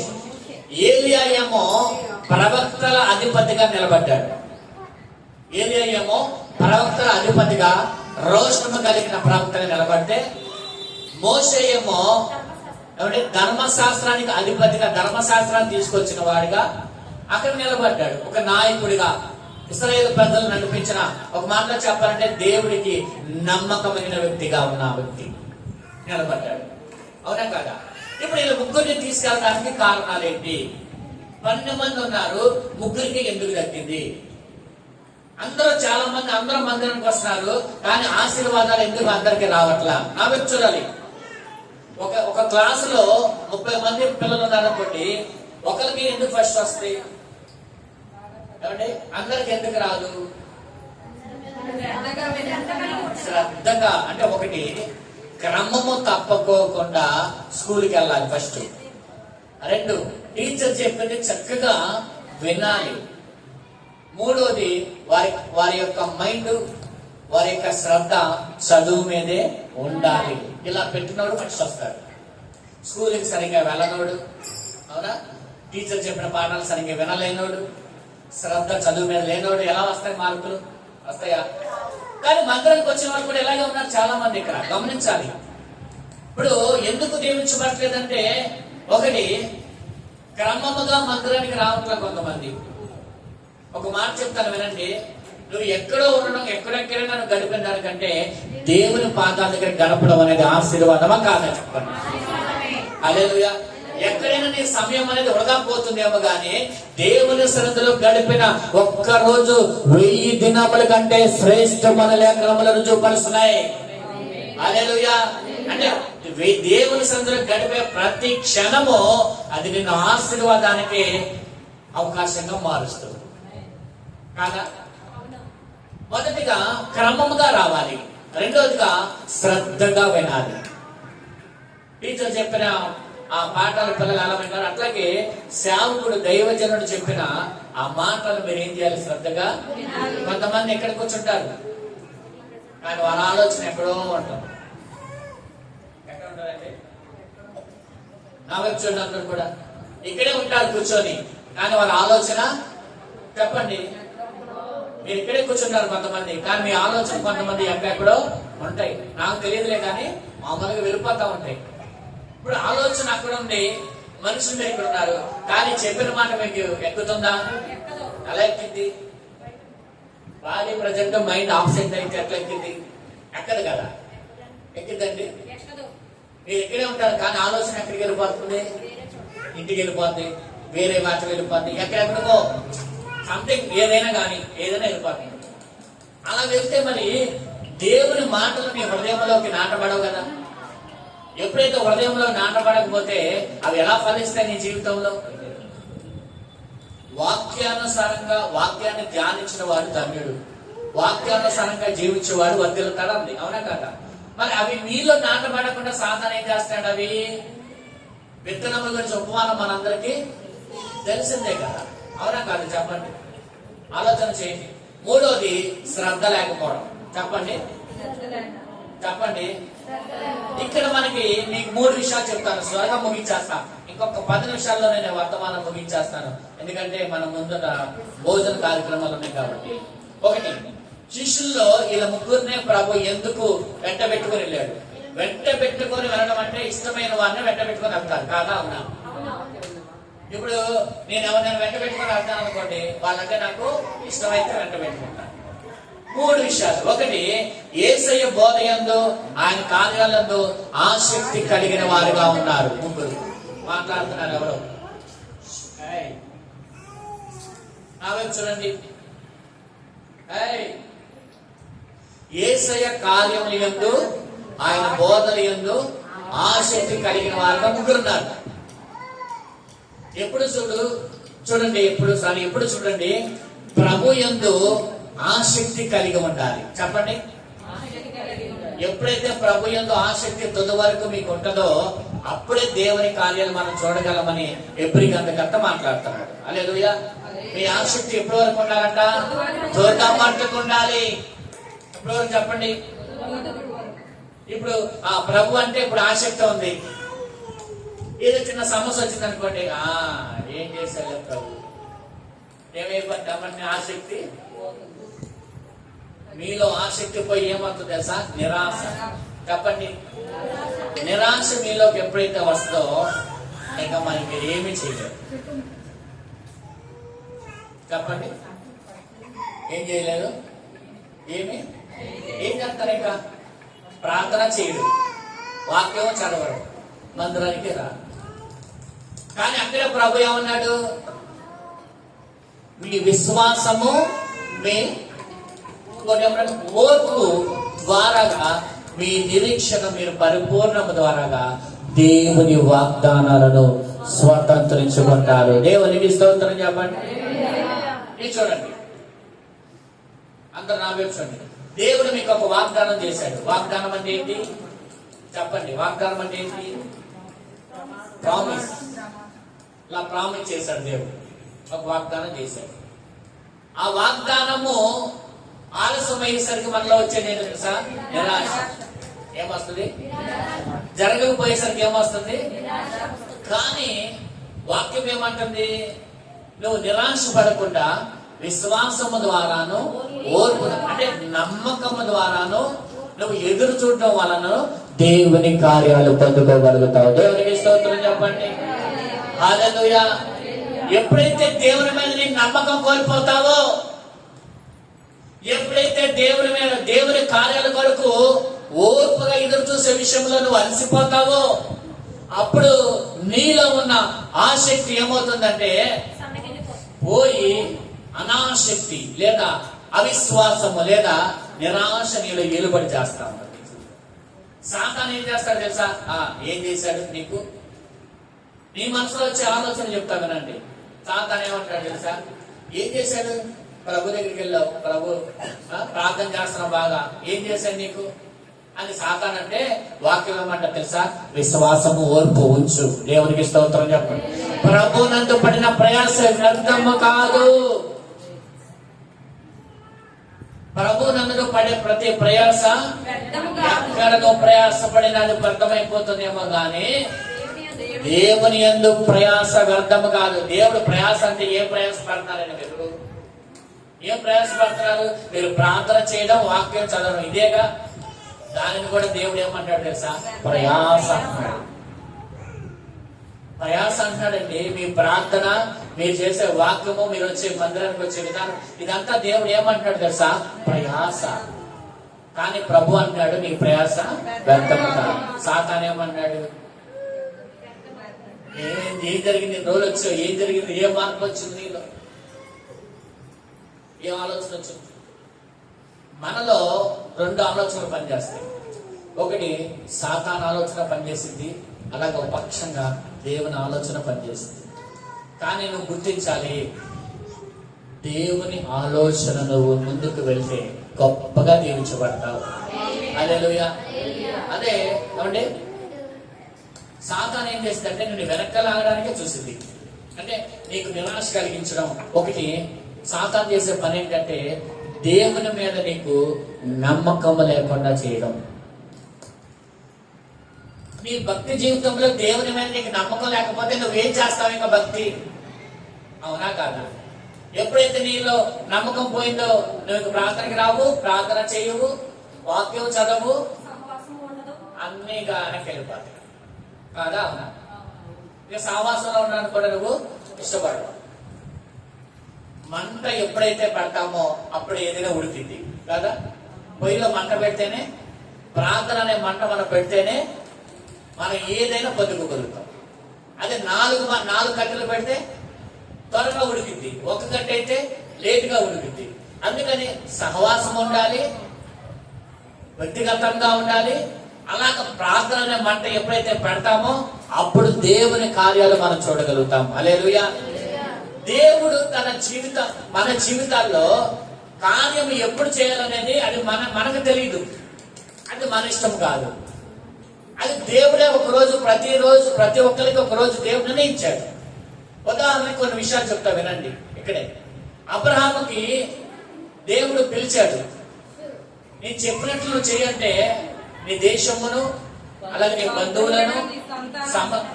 ఏలియా ఏమో ప్రవక్తల అధిపతిగా నిలబడ్డాడు. ఏలియా ఏమో ప్రవక్తల అధిపతిగా రోషము కలిగిన ప్రవక్తగా నిలబడితే, మోషే ఏమో ధర్మశాస్త్రానికి అధిపతిగా, ధర్మశాస్త్రాన్ని తీసుకొచ్చిన వాడిగా అక్కడ నిలబడ్డాడు. ఒక నాయకుడిగా ఇశ్రాయేలు ప్రజలు నడిపించిన, ఒక మాటలో చెప్పాలంటే దేవుడికి నమ్మకమైన వ్యక్తిగా ఉన్న వ్యక్తి నిలబడ్డాడు. అవునా కదా? ఇప్పుడు వీళ్ళు ముగ్గురిని తీసుకెళ్ళడానికి కారణాలు ఏంటి? 12 మంది ఉన్నారు, ముగ్గురికి ఎందుకు దక్కింది? అందరూ చాలా మంది, అందరూ మందిరానికి వస్తున్నారు, కానీ ఆశీర్వాదాలు ఎందుకు అందరికి రావట్లా? నా వైపు చూడాలి. ఒక క్లాసులో 30 మంది పిల్లలు ఉన్నారనుకోండి, ఒకరికి ఎందుకు ఫస్ట్ వస్తాయి? ఏమండి, అందరికి ఎందుకు రాదు? శ్రద్ధగా, అంటే ఒకటి క్రమము తప్పకోకుండా స్కూల్కి వెళ్ళాలి ఫస్ట్. 2, టీచర్ చెప్పింది చక్కగా వినాలి. 3వది వారి యొక్క మైండ్, వారి యొక్క శ్రద్ధ చదువు మీదే ఉండాలి. ఇలా పెట్టినోడు ఫస్ట్ వస్తాడు. స్కూల్కి సరిగ్గా వెళ్ళనోడు, అవునా, టీచర్ చెప్పిన పాఠాలు సరిగ్గా వినలేనోడు, శ్రద్ధ చదువు మీద లేనోడు, ఎలా వస్తాయి మార్కులు? వస్తాయా? కానీ మందిరానికి వచ్చిన వాళ్ళు కూడా ఇలాగే ఉన్నారు చాలా మంది. ఇక్కడ గమనించాలి. ఇప్పుడు ఎందుకు దీవించబడలేదంటే, ఒకటి క్రమముగా మందిరానికి రావట్లేదు కొంతమంది. ఒక మాట చెప్తాను వినండి. నువ్వు ఎక్కడో ఉండడం, ఎక్కడెక్కడైనా నువ్వు గడిపిన దానికంటే దేవుని పాదాల దగ్గర గడపడం అనేది ఆశీర్వాదమా కాదా చెప్పండి. హల్లెలూయా. ఎక్కడైనా నీ సమయం అనేది వృధా పోతుందేమో గానీ దేవుని సన్నిధిలో గడిపిన ఒక్క రోజు 1000 దినముల కంటే శ్రేష్టమైన లేఖనములు రుజువుపరుస్తున్నాయి. హల్లెలూయా. అంటే దేవుని సన్నిధిలో గడిపే ప్రతి క్షణము అది నిన్ను ఆశీర్వాదానికి అవకాశంగా మారుస్తుంది కాదా? మొదటిగా క్రమముగా రావాలి, రెండోదిగా శ్రద్ధగా వినాలి. టీచర్ చెప్పిన ఆ పాఠాలు పిల్లలు ఎలా విన్నారు, అట్లాగే సేవకుడు దైవజనుడు చెప్పిన ఆ మాటలు మీరు ఏం చేయాలి? శ్రద్ధగా. కొంతమంది ఎక్కడ కూర్చుంటారు, కానీ వాళ్ళ ఆలోచన ఎక్కడో ఉంటారు. ఎక్కడ ఉంటారండి? నా వైపు చూడండి. అందరూ కూడా ఇక్కడే ఉంటారు కూర్చొని, కానీ వాళ్ళ ఆలోచన చెప్పండి. మీరు ఇక్కడే కూర్చుంటారు కొంతమంది, కానీ మీ ఆలోచన కొంతమంది ఎక్కడెక్కడో ఉంటాయి. నాకు తెలియదులే, కానీ మామూలుగా వెళ్ళిపోతా ఉంటాయి. ఇప్పుడు ఆలోచన అక్కడ ఉంది, మనుషులు మీరు ఇక్కడ ఉన్నారు, కానీ చెప్పిన మాట మీకు ఎక్కుతుందా? ఎలా ఎక్కింది? బాడీ ప్రజెంట్, మైండ్ ఆబ్సెంట్ అయితే ఎట్లా ఎక్కింది? ఎక్కదు కదా. ఎక్కిందండి. మీరు ఇక్కడే ఉంటారు, కానీ ఆలోచన ఎక్కడికి వెళ్ళిపోతుంది? ఇంటికి వెళ్ళిపోద్ది, వేరే మాట వెళ్ళిపోద్ది, ఎక్కడెక్కడికో సంథింగ్, ఏదైనా కానీ ఏదైనా వెళ్ళిపోతుంది. అలా వెళ్తే మరి దేవుని మాటలు నీ హృదయంలోకి నాటబడవు కదా. ఎప్పుడైతే హృదయంలో నాటబడకపోతే అవి ఎలా ఫలిస్తాయి నీ జీవితంలో? వాక్యానుసారంగా వాక్యాన్ని ధ్యానించిన వాడు ధన్యుడు, వాక్యానుసారంగా జీవించేవాడు వర్ధిల్లుతాడు అంది. అవునా కదా? మరి అవి మీలో నాటబడకుండా సాధన ఏం చేస్తాడు? అవి విత్తనముల గురించి ఉపమానం మనందరికీ తెలిసిందే కదా. అవునా కాదు? చెప్పండి, ఆలోచన చేయండి. 3వది శ్రద్ధ లేకపోవడం. చెప్పండి చెప్పండి. ఇక్కడ మనకి మీకు 3 విషయాలు చెప్తాను, త్వరగా ముగించేస్తా. ఇంకొక 10 నిమిషాల్లో నేను వర్తమానం ముగించేస్తాను, ఎందుకంటే మన ముందున్న భోజన కార్యక్రమాలు ఉన్నాయి కాబట్టి. 1, శిష్యుల్లో వీళ్ళ ముగ్గురినే ప్రభు ఎందుకు వెంట పెట్టుకుని వెళ్ళాడు? వెంట పెట్టుకొని వెళ్ళడం అంటే ఇష్టమైన వారిని వెంట పెట్టుకొని వెళ్తారు కాదా? అవునా? ఇప్పుడు నేను ఎవరినైనా వెంట పెట్టుకొని వెళ్తాను అనుకోండి, వాళ్ళంటే నాకు ఇష్టమైతే వెంట పెట్టుకుంటాను. 3 విషయాలు. 1, యేసయ్య బోధయందు, ఆయన కార్యాలందు ఆసక్తి కలిగిన వారుగా ఉన్నారు. ముగ్గురు మాట్లాడుతున్నారు. ఎవరు? నా వైపు చూడండి. యేసయ్య కార్యముల యందు, ఆయన బోధల యందు ఆసక్తి కలిగిన వారుగా ముగ్గురున్నారు. ఎప్పుడు చూడండి ప్రభు యందు ఆసక్తి కలిగి ఉండాలి. చెప్పండి. ఎప్పుడైతే ప్రభు యందు ఆసక్తి తుది వరకు మీకు ఉంటుందో అప్పుడే దేవుని కార్యాలు మనం చూడగలమని ఎబ్రీ గ్రంథకర్త మాట్లాడుతున్నాడు. హల్లెలూయా. మీ ఆసక్తి ఎప్పటి వరకు ఉండాలంట? తుది మట్టుకు ఉండాలి. ఎప్పటి వరకు చెప్పండి. ఇప్పుడు ఆ ప్రభు అంటే ఇప్పుడు ఆసక్తి ఉంది. ఏదో చిన్న సమస్య వచ్చింది అనుకోండి, ఏం చేశాడు ప్రభు, ఏమైపోతామని ఆసక్తి. మీలో ఆసక్తి పోయి ఏమవుతుంది తెలుసా? నిరాశ. చెప్పండి. నిరాశ మీలోకి ఎప్పుడైతే వస్తుందో ఇంకా మరి మీరు ఏమీ చేయలేరు. చెప్పండి. ఏం చేయలేదు? ఏం చేస్తారు? ఇంకా ప్రార్థన చేయడు, వాక్యం చదవడు, మందిరానికి రా. కానీ అక్కడ ప్రభు ఏమన్నాడు? మీ విశ్వాసము మీ ఓర్పు ద్వారాగా మీ నిరీక్షణ మీరు పరిపూర్ణము ద్వారాగా దేవుని వాగ్దానాలను స్వతంత్రించుకుంటారు. దేవునికి స్తోత్రం చెప్పండి. ఇది చూడండి, అందరు నా వైపు చూడండి. దేవుడు మీకు ఒక వాగ్దానం చేశాడు. వాగ్దానం అంటే ఏంటి చెప్పండి? వాగ్దానం అంటే ఏంటి? ప్రామిస్. ఇలా ప్రామిస్ చేశాడు దేవుడు, ఒక వాగ్దానం చేశాడు. ఆ వాగ్దానము ఆలస్యం అయ్యేసరికి మనలో వచ్చేది ఏంటో తెలుసా? నిరాశ. ఏమొస్తుంది? జరగకపోయేసరికి ఏమొస్తుంది? కానీ వాక్యం ఏమంటుంది? నువ్వు నిరాశ పడకుండా విశ్వాసము ద్వారాను ఓర్పు అంటే నమ్మకము ద్వారాను నువ్వు ఎదురు చూడటం వలన దేవుని కార్యాలు పొందుకోగలుగుతావు. దేవునికి స్తోత్రం చెప్పండి. హల్లెలూయా. ఎప్పుడైతే దేవుని మీద నీ నమ్మకం కోల్పోతావో, ఎప్పుడైతే దేవుని కార్యాల కొరకు ఓర్పుగా ఎదురు చూసే విషయంలో నువ్వు అలసిపోతావో అప్పుడు నీలో ఉన్న ఆసక్తి ఏమవుతుందంటే పోయి అనాసక్తి లేదా అవిశ్వాసము లేదా నిరాశ నీలో ఏలుబడి చేస్తా ఉంటుంది. సాతాను ఏం చేస్తాడు తెలుసా? ఏం చేశాడు నీకు? నీ మనసులో వచ్చే ఆలోచన చెప్తా వినండి. సాతాను ఏమంటాడు తెలుసా? ఏం చేశాడు? ప్రభు దగ్గరికి వెళ్ళావు, ప్రభు ప్రార్థన చేస్తున్నావు బాగా, ఏం చేశాడు నీకు అని సాతాను అంటే వాక్యం ఏమంటారు తెలుసా? విశ్వాసము ఓర్పు ఉంచు. దేవునికి స్తోత్రం చెప్పండి. ప్రభు నందు పడిన ప్రయాస వ్యర్థము కాదు. ప్రభు నందు పడే ప్రతి ప్రయాస ఎక్కడో ప్రయాస పడినది వ్యర్థమైపోతుందేమో గాని దేవుని యందు ప్రయాస వ్యర్థము కాదు. దేవుడు ప్రయాస అంటే ఏం ప్రయాస పడుతున్నారండి మీరు? ఏం ప్రయాస పడుతున్నారు? మీరు ప్రార్థన చేయడం, వాక్యం చదవడం, ఇదేగా. దానిని కూడా దేవుడు ఏమంటాడు తెలుసా? ప్రయాస అంటున్నాడు. ప్రయాస అంటున్నాడండి. మీ ప్రార్థన, మీరు చేసే వాక్యము, మీరు వచ్చే మందిరానికి వచ్చే విధానం, ఇదంతా దేవుడు ఏమంటాడు తెలుసా? ప్రయాస. కానీ ప్రభు అంటాడు నీ ప్రయాస వ్యర్థము కాదు. సాతాను ఏమన్నాడు? ఏం జరిగింది? రోజులు వచ్చావు, ఏం జరిగింది? ఏ మార్పు వచ్చింది నీలో? ఏం ఆలోచన వచ్చింది? మనలో రెండు ఆలోచనలు పనిచేస్తాయి. ఒకటి సాతాను ఆలోచన పనిచేసింది, అలాగే ఒక పక్షంగా దేవుని ఆలోచన పనిచేసింది. కానీ నువ్వు గుర్తించాలి, దేవుని ఆలోచన నువ్వు ముందుకు వెళ్తే గొప్పగా దీవించబడతావు. హల్లెలూయా. అదే ఏమంటే సాతాను ఏం చేసిందంటే నిన్ను వెనక్కి లాగడానికే చూసింది. అంటే నీకు నిరాశ కలిగించడం. ఒకటి సాతాను చేసే పని ఏంటంటే దేవుని మీద నీకు నమ్మకం లేకుండా చేయడం. నీ భక్తి జీవితంలో దేవుని మీద నీకు నమ్మకం లేకపోతే నువ్వేం చేస్తావు? ఇంకా భక్తి అవునా కాదా? ఎప్పుడైతే నీలో నమ్మకం పోయిందో నువ్వు ప్రార్థనకి రావు, ప్రార్థన చేయవు, వాక్యం చదవు, అన్నీ వెనక్కి వెళ్ళిపోతాయి కాదా? అవునా? ఇక సావాసంలో ఉన్నాను కూడా నువ్వు ఇష్టపడవు. మంట ఎప్పుడైతే పెడతామో అప్పుడు ఏదైనా ఉడికింది కదా. పొయ్యిలో మంట పెడితేనే, ప్రార్థన అనే మంట మనం పెడితేనే మనం ఏదైనా పొందుకోగలుగుతాం. అదే నాలుగు కట్టెలు పెడితే త్వరగా ఉడికింది, ఒక గంట అయితే లేటుగా ఉడికింది. అందుకని సహవాసం ఉండాలి, వ్యక్తిగతంగా ఉండాలి, అలాగ ప్రార్థన అనే మంట ఎప్పుడైతే పెడతామో అప్పుడు దేవుని కార్యాలు మనం చూడగలుగుతాం. హల్లెలూయా. దేవుడు మన జీవితాల్లో కార్యం ఎప్పుడు చేయాలనేది అది మనకు తెలియదు, అది మన ఇష్టం కాదు. అది దేవుడే ప్రతిరోజు ప్రతి ఒక్కరికి ఒక రోజు దేవుడు నిర్ణయించాడు. ఉదాహరణకి కొన్ని విషయాలు చెప్తా వినండి. ఇక్కడే అబ్రహాముకి దేవుడు పిలిచాడు, నేను చెప్పినట్లు నువ్వు చేయంటే నీ దేశమును అలాగే నీ బంధువులను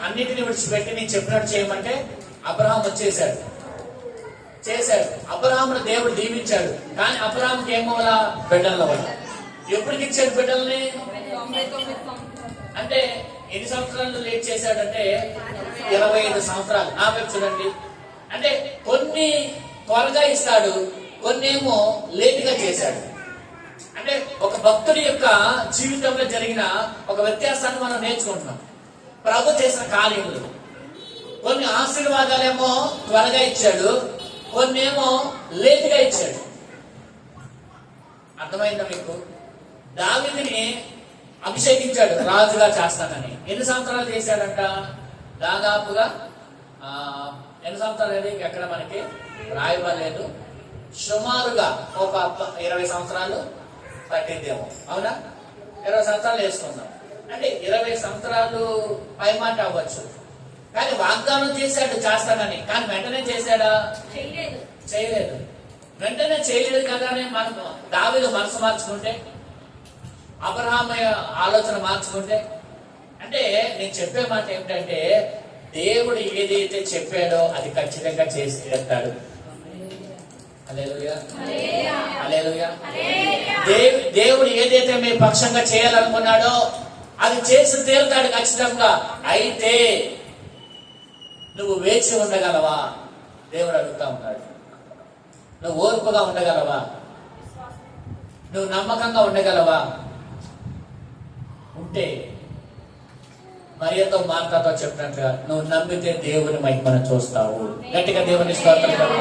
అన్నిటిని విడిచిపెట్టి నేను చెప్పినట్టు చేయమంటే అబ్రహాం వచ్చేసాడు, చేశాడు. అబ్రహామును దేవుడు దీవించాడు. కానీ అబ్రహాంకి ఏమోలా బిడ్డల్లో వాళ్ళు ఎప్పటికి ఇచ్చాడు బిడ్డల్ని అంటే ఎన్ని సంవత్సరాలు లేట్ చేశాడంటే 25 సంవత్సరాలు. నా వైపు చూడండి. అంటే కొన్ని త్వరగా ఇస్తాడు, కొన్ని ఏమో లేటుగా చేశాడు. అంటే ఒక భక్తుడి యొక్క జీవితంలో జరిగిన ఒక వ్యత్యాసాన్ని మనం నేర్చుకుంటున్నాం. ప్రభు చేసిన కార్యములు కొన్ని ఆశీర్వాదాలేమో త్వరగా ఇచ్చాడు, కొన్ని ఏమో లేటుగా ఇచ్చాడు. అర్థమైందా మీకు? దావీదుని అభిషేకించాడు, రాజుగా చేస్తానని. ఎన్ని సంవత్సరాలు చేశాడంట? దాదాపుగా ఎన్ని సంవత్సరాలు ఎక్కడ మనకి రాయబడలేదు. సుమారుగా ఒక 20 సంవత్సరాలు పట్టిందేమో. అవునా? 20 సంవత్సరాలు వేసుకుందాం. అంటే 20 సంవత్సరాలు పై మాట అవ్వచ్చు. కానీ వాగ్దానం చేశాడు చేస్తానని, కానీ వెంటనే చేశాడా? చేయలేదు. వెంటనే చేయలేదు కదా అని మనం దావీదు మనసు మార్చుకుంటే, అబ్రహాము ఆలోచన మార్చుకుంటే, అంటే నేను చెప్పే మాట ఏమిటంటే దేవుడు ఏదైతే చెప్పాడో అది ఖచ్చితంగా చేసి తీరుతాడు. హల్లెలూయా. హల్లెలూయా. దేవుడు ఏదైతే మీ పక్షంగా చేయాలనుకున్నాడో అది చేసి తీరుతాడు ఖచ్చితంగా. అయితే నువ్వు వేచి ఉండగలవా? దేవుడు అడుగుతా ఉన్నాడు. నువ్వు ఓర్పుగా ఉండగలవా? నువ్వు నమ్మకంగా ఉండగలవా? ఉంటే మరియతో మార్తాతో చెప్పినట్లుగా నువ్వు నమ్మితే దేవుని మహిమను చూస్తావు. గట్టిగా దేవుని స్తోత్రం.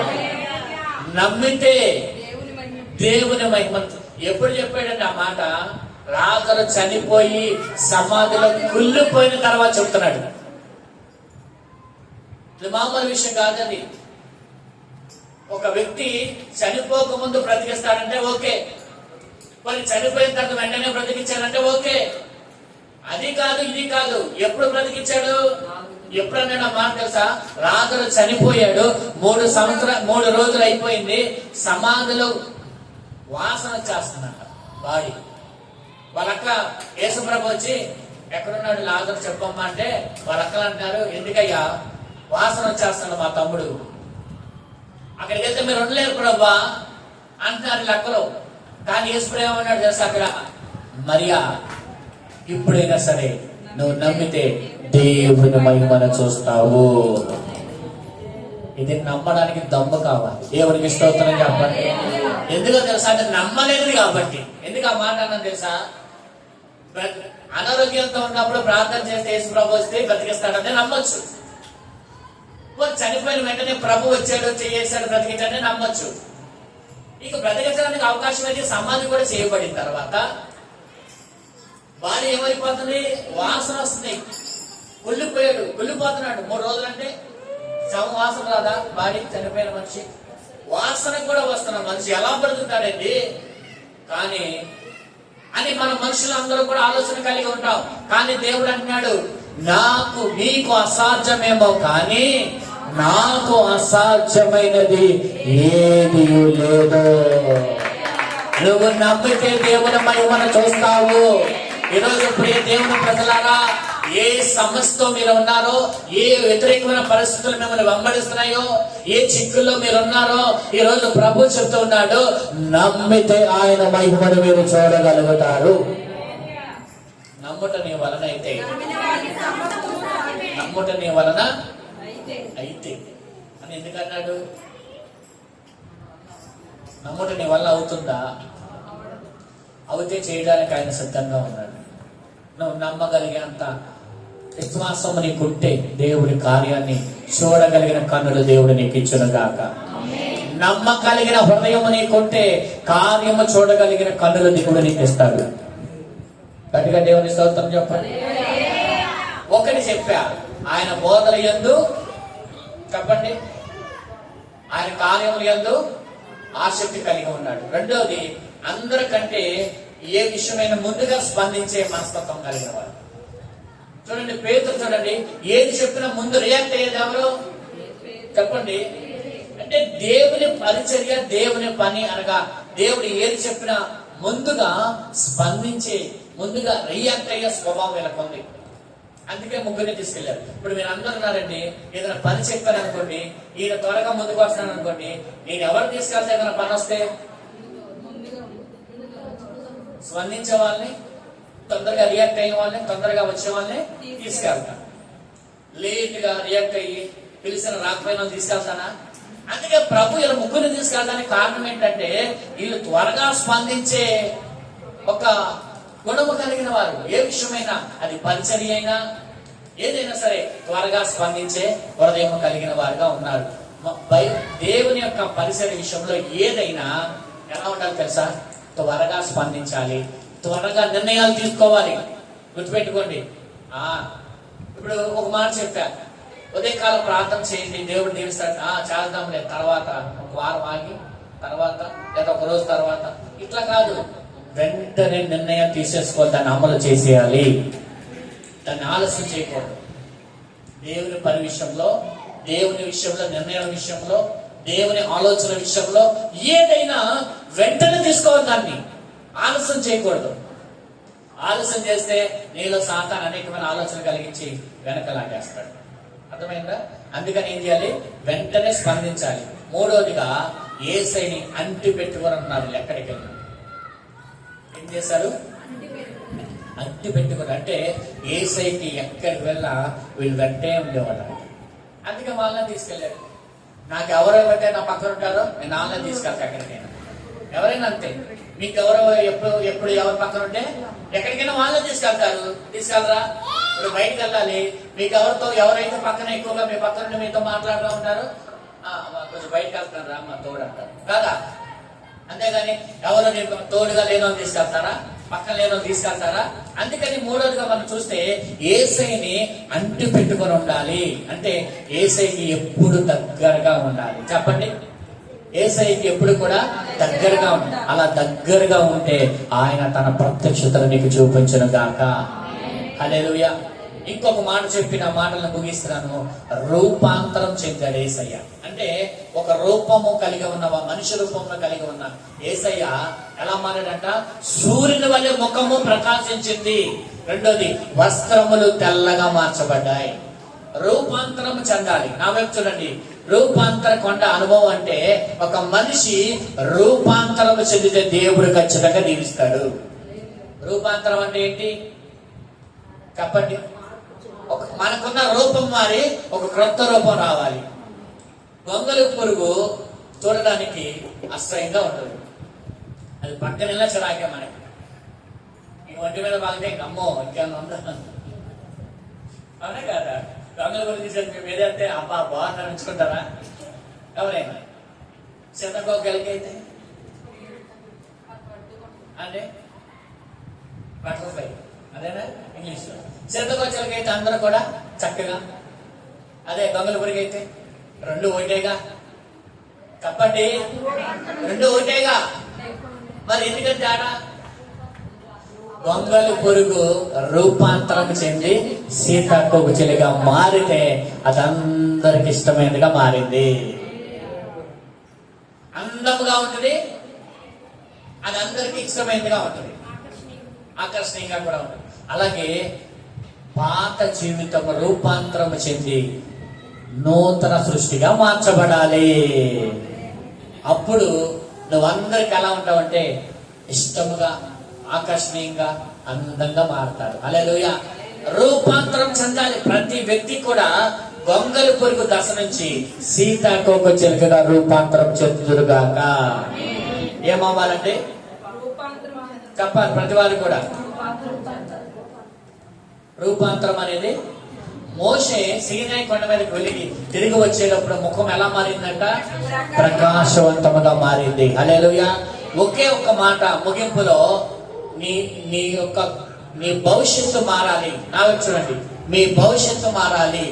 నమ్మితే దేవుని మహిమను. ఎప్పుడు చెప్పాడంటే ఆ మాట? లాజరు చనిపోయి సమాధిలో కుళ్ళిపోయిన తర్వాత చెప్తున్నాడు. ఇది మామూలు విషయం కాదని. ఒక వ్యక్తి చనిపోక ముందు బ్రతికిస్తాడంటే ఓకే, మరి చనిపోయిన తర్వాత వెంటనే బ్రతికించాడంటే ఓకే. అది కాదు ఇది కాదు. ఎప్పుడు బ్రతికించాడు? ఎప్పుడన్నా మాట తెలుసా? లాజరు చనిపోయాడు, 3 రోజులు అయిపోయింది, సమాధిలో వాసన వచ్చేస్తుందంట బాడీ. వాళ్ళక్క యేసుప్రభు వచ్చి ఎక్కడున్నాడు లాజరు చెప్పమ్మా అంటే వాళ్ళ అక్కలు అంటారు, ఎందుకయ్యా వాసన వచ్చేస్తున్నాడు మా తమ్ముడు, అక్కడికి వెళ్తే మీరు ఉండలేరు ప్రభా అంటున్నారు లెక్కలో. కానీ యేసుప్రభు ఏమన్నాడు తెలుసా అక్కడ? మరియా, ఇప్పుడైనా సరే నువ్వు నమ్మితే దేవుని మహిమను చూస్తావు. ఇది నమ్మడానికి దమ్ము కావాలి. దేవునికి స్తోత్రం చెప్పండి. ఎందుకో తెలుసా? అది నమ్మలేదు కాబట్టి. ఎందుకు ఆ మాట అన్నా తెలుసా? అనారోగ్యంతో ఉన్నప్పుడు ప్రార్థన చేస్తే యేసు ప్రభు వస్తే బ్రతికిస్తాడని నమ్మొచ్చు. చనిపోయిన వెంటనే ప్రభు వచ్చాడు చేసాడు బ్రతికించాడని నమ్మొచ్చు. ఇక బ్రతికించడానికి అవకాశం అయితే సమాధి కూడా చేయబడిన తర్వాత బాడీ ఏమైపోతుంది? వాసన వస్తుంది. కుళ్ళిపోతున్నాడు 3 రోజులు అంటే శవం వాసన రాదా? బాడీ చనిపోయిన మనిషి వాసన కూడా వస్తున్న మనిషి ఎలా బ్రతుకుతాడండి? కానీ అని మన మనుషులందరూ కూడా ఆలోచన కలిగి ఉంటాం. కానీ దేవుడు అంటున్నాడు, మీకు అసాధ్యమేమో కానీ నాకు అసాధ్యమైనది ఏమీ లేదు. నువ్వు నమ్మితే దేవుని మహిమను చూస్తావు. ఈరోజు ప్రియ దేవుని ప్రజలారా, ఏ సమస్యతో మీరు ఉన్నారో, ఏ వ్యతిరేకమైన పరిస్థితులు మిమ్మల్ని వెంబడిస్తున్నాయో, ఏ చిక్కుల్లో మీరు ఉన్నారో, ఈ రోజు ప్రభు చెప్తూ ఉన్నాడు, నమ్మితే ఆయన మహిమను మీరు చూడగలుగుతారు. నమ్ముట నీ వలన అయితే, నమ్ముట నీ వలన అయితే అని ఎందుకన్నాడు? నమ్ముట నీ వల్ల అవుతుందా? అవుతే చేయడానికి ఆయన సిద్ధంగా ఉన్నాడు. నువ్వు నమ్మగలిగేంత విశ్వాసం నీకుంటే దేవుడి కార్యాన్ని చూడగలిగిన కన్నులు దేవుడు నీకు ఇచ్చునుగాక. నమ్మగలిగిన హృదయం నీకుంటే కార్యము చూడగలిగిన కన్నులు దేవుడు నీకు ఇస్తాడు. గట్టిగా దేవుని స్తోత్రం చెప్పండి. ఒకటి చెప్పా, ఆయన బోధల యందు చెప్పండి, ఆయన కార్యముల యందు ఆసక్తి కలిగి ఉన్నాడు. రెండోది, అందరికంటే ఏ విషయమైన ముందుగా స్పందించే మనస్తత్వం కలిగిన వాడు. చూడండి, పేతురు చూడండి, ఏది చెప్పినా ముందు రియాక్ట్ అయ్యేది ఎవరు చెప్పండి. అంటే దేవుని పరిచర్య, దేవుని పని అనగా దేవుడు ఏది చెప్పినా ముందుగా స్పందించే, ముందుగా రియాక్ట్ అయ్యే స్వభావం వీళ్ళకు ఉంది. అందుకే ముగ్గురిని తీసుకెళ్లారు. ఇప్పుడు మీరు అందరూ ఉన్నారండి, ఏదైనా పని చెప్పారు అనుకోండి, ఈయన త్వరగా ముందుకు వస్తున్నాను అనుకోండి, నేను ఎవరు తీసుకెళ్తే ఏదైనా పని వస్తే స్పందించే వాళ్ళని, తొందరగా రియాక్ట్ అయిన వాళ్ళని, తొందరగా వచ్చే వాళ్ళని తీసుకెళ్తాను. లేట్ గా రియాక్ట్ అయ్యి పిలిచిన రాకపోయినా తీసుకెళ్తానా? అందుకే ప్రభు ఇలా ముగ్గురిని తీసుకెళ్ళడానికి కారణం ఏంటంటే వీళ్ళు త్వరగా స్పందించే ఒక గుణము కలిగిన వారు. ఏ విషయమైనా, అది పరిచర్య అయినా ఏదైనా సరే త్వరగా స్పందించే హృదయం కలిగిన వారుగా ఉన్నారు. దేవుని యొక్క పరిచర్య విషయంలో ఏదైనా ఎలా ఉండాలి తెలుసా? త్వరగా స్పందించాలి, త్వరగా నిర్ణయాలు తీసుకోవాలి. గుర్తుపెట్టుకోండి. ఇప్పుడు ఒక మాట చెప్పా, ఉదయకాలం ప్రార్థన చేయండి, దేవుడు దీవిస్తాడు. చేద్దాంలే, తర్వాత ఒక వారం ఆగి, తర్వాత లేదా ఒక రోజు తర్వాత, ఇట్లా కాదు. వెంటనే నిర్ణయం తీసేసుకోవాలి, దాన్ని అమలు చేసేయాలి, దాన్ని ఆలస్యం చేయకూడదు. దేవుని పని విషయంలో, దేవుని విషయంలో, నిర్ణయం విషయంలో, దేవుని ఆలోచన విషయంలో ఏదైనా వెంటనే తీసుకోవాలి, దాన్ని ఆలస్యం చేయకూడదు. ఆలస్యం చేస్తే నీలో సాతాను అనేకమైన ఆలోచన కలిగించి వెనకలాగేస్తాడు. అర్థమైందా? అందుకని ఏం చేయాలి? వెంటనే స్పందించాలి. మూడోదిగా యేసయ్యని అంటి పెట్టుకొని ఉన్నారు. ఎక్కడికి వెళ్ళి ఏం చేశారు? అంటి పెట్టుకుని. అంటే యేసయ్యకి ఎక్కడికి వెళ్ళా వీళ్ళు వెంటే ఉండేవాళ్ళు. అందుకే వాళ్ళని తీసుకెళ్ళారు. నాకు ఎవరైతే నా పక్కన ఉంటారో నేను వాళ్ళని తీసుకెళ్తా ఎక్కడికైనా. ఎవరైనా అంతే, మీకు ఎవరో ఎప్పుడు ఎవరి పక్కన ఉంటే ఎక్కడికైనా వాళ్ళని తీసుకెళ్తారు. తీసుకెళ్ళరా? ఇప్పుడు బయటకు వెళ్ళాలి, మీకు ఎవరైతే పక్కన ఎక్కువగా మీ పక్కన మీతో మాట్లాడుతూ ఉంటారు, కొంచెం బయటకు వెళ్తాను రా మా తోడు అంటారు కదా. అంతేగాని ఎవరు నీకు తోడుగా లేనో తీసుకెళ్తారా? పక్కన లేనో తీసుకెళ్తారా? అందుకని మూడోదిగా మనం చూస్తే యేసయ్యని అంటి పెట్టుకొని ఉండాలి. అంటే యేసయ్యకి ఎప్పుడు దగ్గరగా ఉండాలి. చెప్పండి, యేసయ్యకి ఎప్పుడు కూడా దగ్గరగా ఉండాలి. అలా దగ్గరగా ఉంటే ఆయన తన ప్రత్యక్షతను నీకు చూపించును గాక. హల్లెలూయా. ఇంకొక మాట చెప్పిన మాటలను ముగిస్తున్నాను. రూపాంతరం చెందాడు యేసయ్య. అంటే ఒక రూపము కలిగి ఉన్న, మనిషి రూపంలో కలిగి ఉన్న యేసయ్య ఎలా మారాడంట? సూర్యుని వలె ముఖము ప్రకాశించింది. రెండోది, వస్త్రములు తెల్లగా మార్చబడ్డాయి. రూపాంతరం చెందాలి. నా వైపు చూడండి. రూపాంతర కొండ అనుభవం అంటే ఒక మనిషి రూపాంతరం చెందితే దేవుడు ఖచ్చితంగా దీవిస్తాడు. రూపాంతరం అంటే ఏంటి చెప్పండి? మనకున్న రూపం మారి ఒక క్రొత్త రూపం రావాలి. గొంగలి పురుగు చూడడానికి అసహ్యంగా ఉంటుంది. అది పక్కన చిరాకే మనకి. ఈ ఒంటి మీద బాగితే అమ్మో ఇంకేమన్నా ఉందా? అవునే కదా. గొంగలి పురుగు తీసేది మేము ఏదైతే అబ్బా బాగా ఉంచుకుంటారా ఎవరైనా? చిన్నగొగ్గలికైతే అంటే బటర్ఫ్లై, అదేనా ఇంగ్లీష్ లో. చిన్నగొచ్చలకైతే అందరూ కూడా చక్కగా, అదే గొంగలి పురుగు అయితే రెండు ఒకటేగా. చెప్పండి, రెండు ఒకటేగా. మరి ఎందుకంటే ఆడ గొంగలి పురుగు రూపాంతరం చెంది సీతాకోకచిలుకగా మారితే అది అందరికి ఇష్టమైనదిగా మారింది. అందముగా ఉంటుంది, అది అందరికి ఇష్టమైనదిగా ఉంటుంది, ఆకర్షణీయంగా కూడా ఉంటుంది. అలాగే పాత జీవితం రూపాంతరం చెంది నూతన సృష్టిగా మార్చబడాలి. అప్పుడు నువ్వందరికి ఎలా ఉంటావంటే ఇష్టముగా, ఆకర్షణీయంగా, అందంగా మారుతారు. హల్లెలూయా. రూపాంతరం చెందాలి. ప్రతి వ్యక్తి కూడా గొంగలి పురుగు దశ నుంచి సీతాకోకచిలుకగా రూపాంతరం చెందుదురుగాక. ఏమవ్వాలంటే చెప్పాలి ప్రతి వారు కూడా. రూపాంతరం అనేది మోషే సీనాయి కొండ మీదకి వెళ్ళి తిరిగి వచ్చేటప్పుడు ముఖం ఎలా మారిందంట? ప్రకాశవంతముగా మారింది. హల్లెలూయా. ఒకే ఒక్క మాట ముగింపులో, నీ యొక్క మీ భవిష్యత్తు మారాలి. నా వైపు చూడండి, మీ భవిష్యత్తు మారాలి,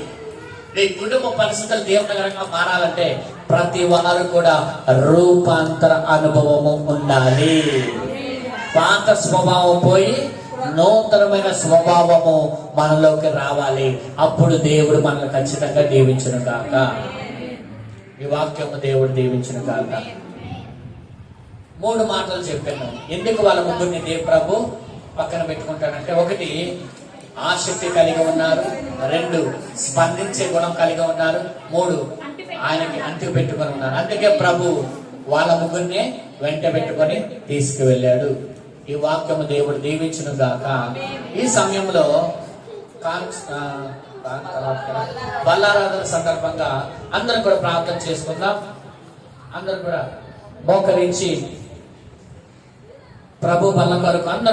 మీ కుటుంబ పరిస్థితులు దీవెనకరంగా మారాలంటే ప్రతి వారు కూడా రూపాంతర అనుభవము ఉండాలి. పాత స్వభావం పోయి నూతనమైన స్వభావము మనలోకి రావాలి. అప్పుడు దేవుడు మనల్ని ఖచ్చితంగా దీవించును కాక. ఈ వాక్యము దేవుడు దీవించును కాక. 3 మాటలు చెప్పాను. ఎందుకు వాళ్ళ ముగ్గురిని దేవు ప్రభు పక్కన పెట్టుకుంటానంటే, 1 ఆసక్తి కలిగి ఉన్నారు, 2 స్పందించే గుణం కలిగి ఉన్నారు, 3 ఆయనకి అంటికి పెట్టుకొని ఉన్నారు. అందుకే ప్రభు వాళ్ళ ముగ్గురిని వెంట పెట్టుకొని తీసుకువెళ్ళాడు. ఈ వాక్యము దేవుడు దీవించును గాక. ఈ సమయంలో బల్లారాధన సందర్భంగా అందరం కూడా ప్రార్థన చేసుకుందాం. అందరం కూడా మోకరించి ప్రభు బల్ల కొరకు అందరం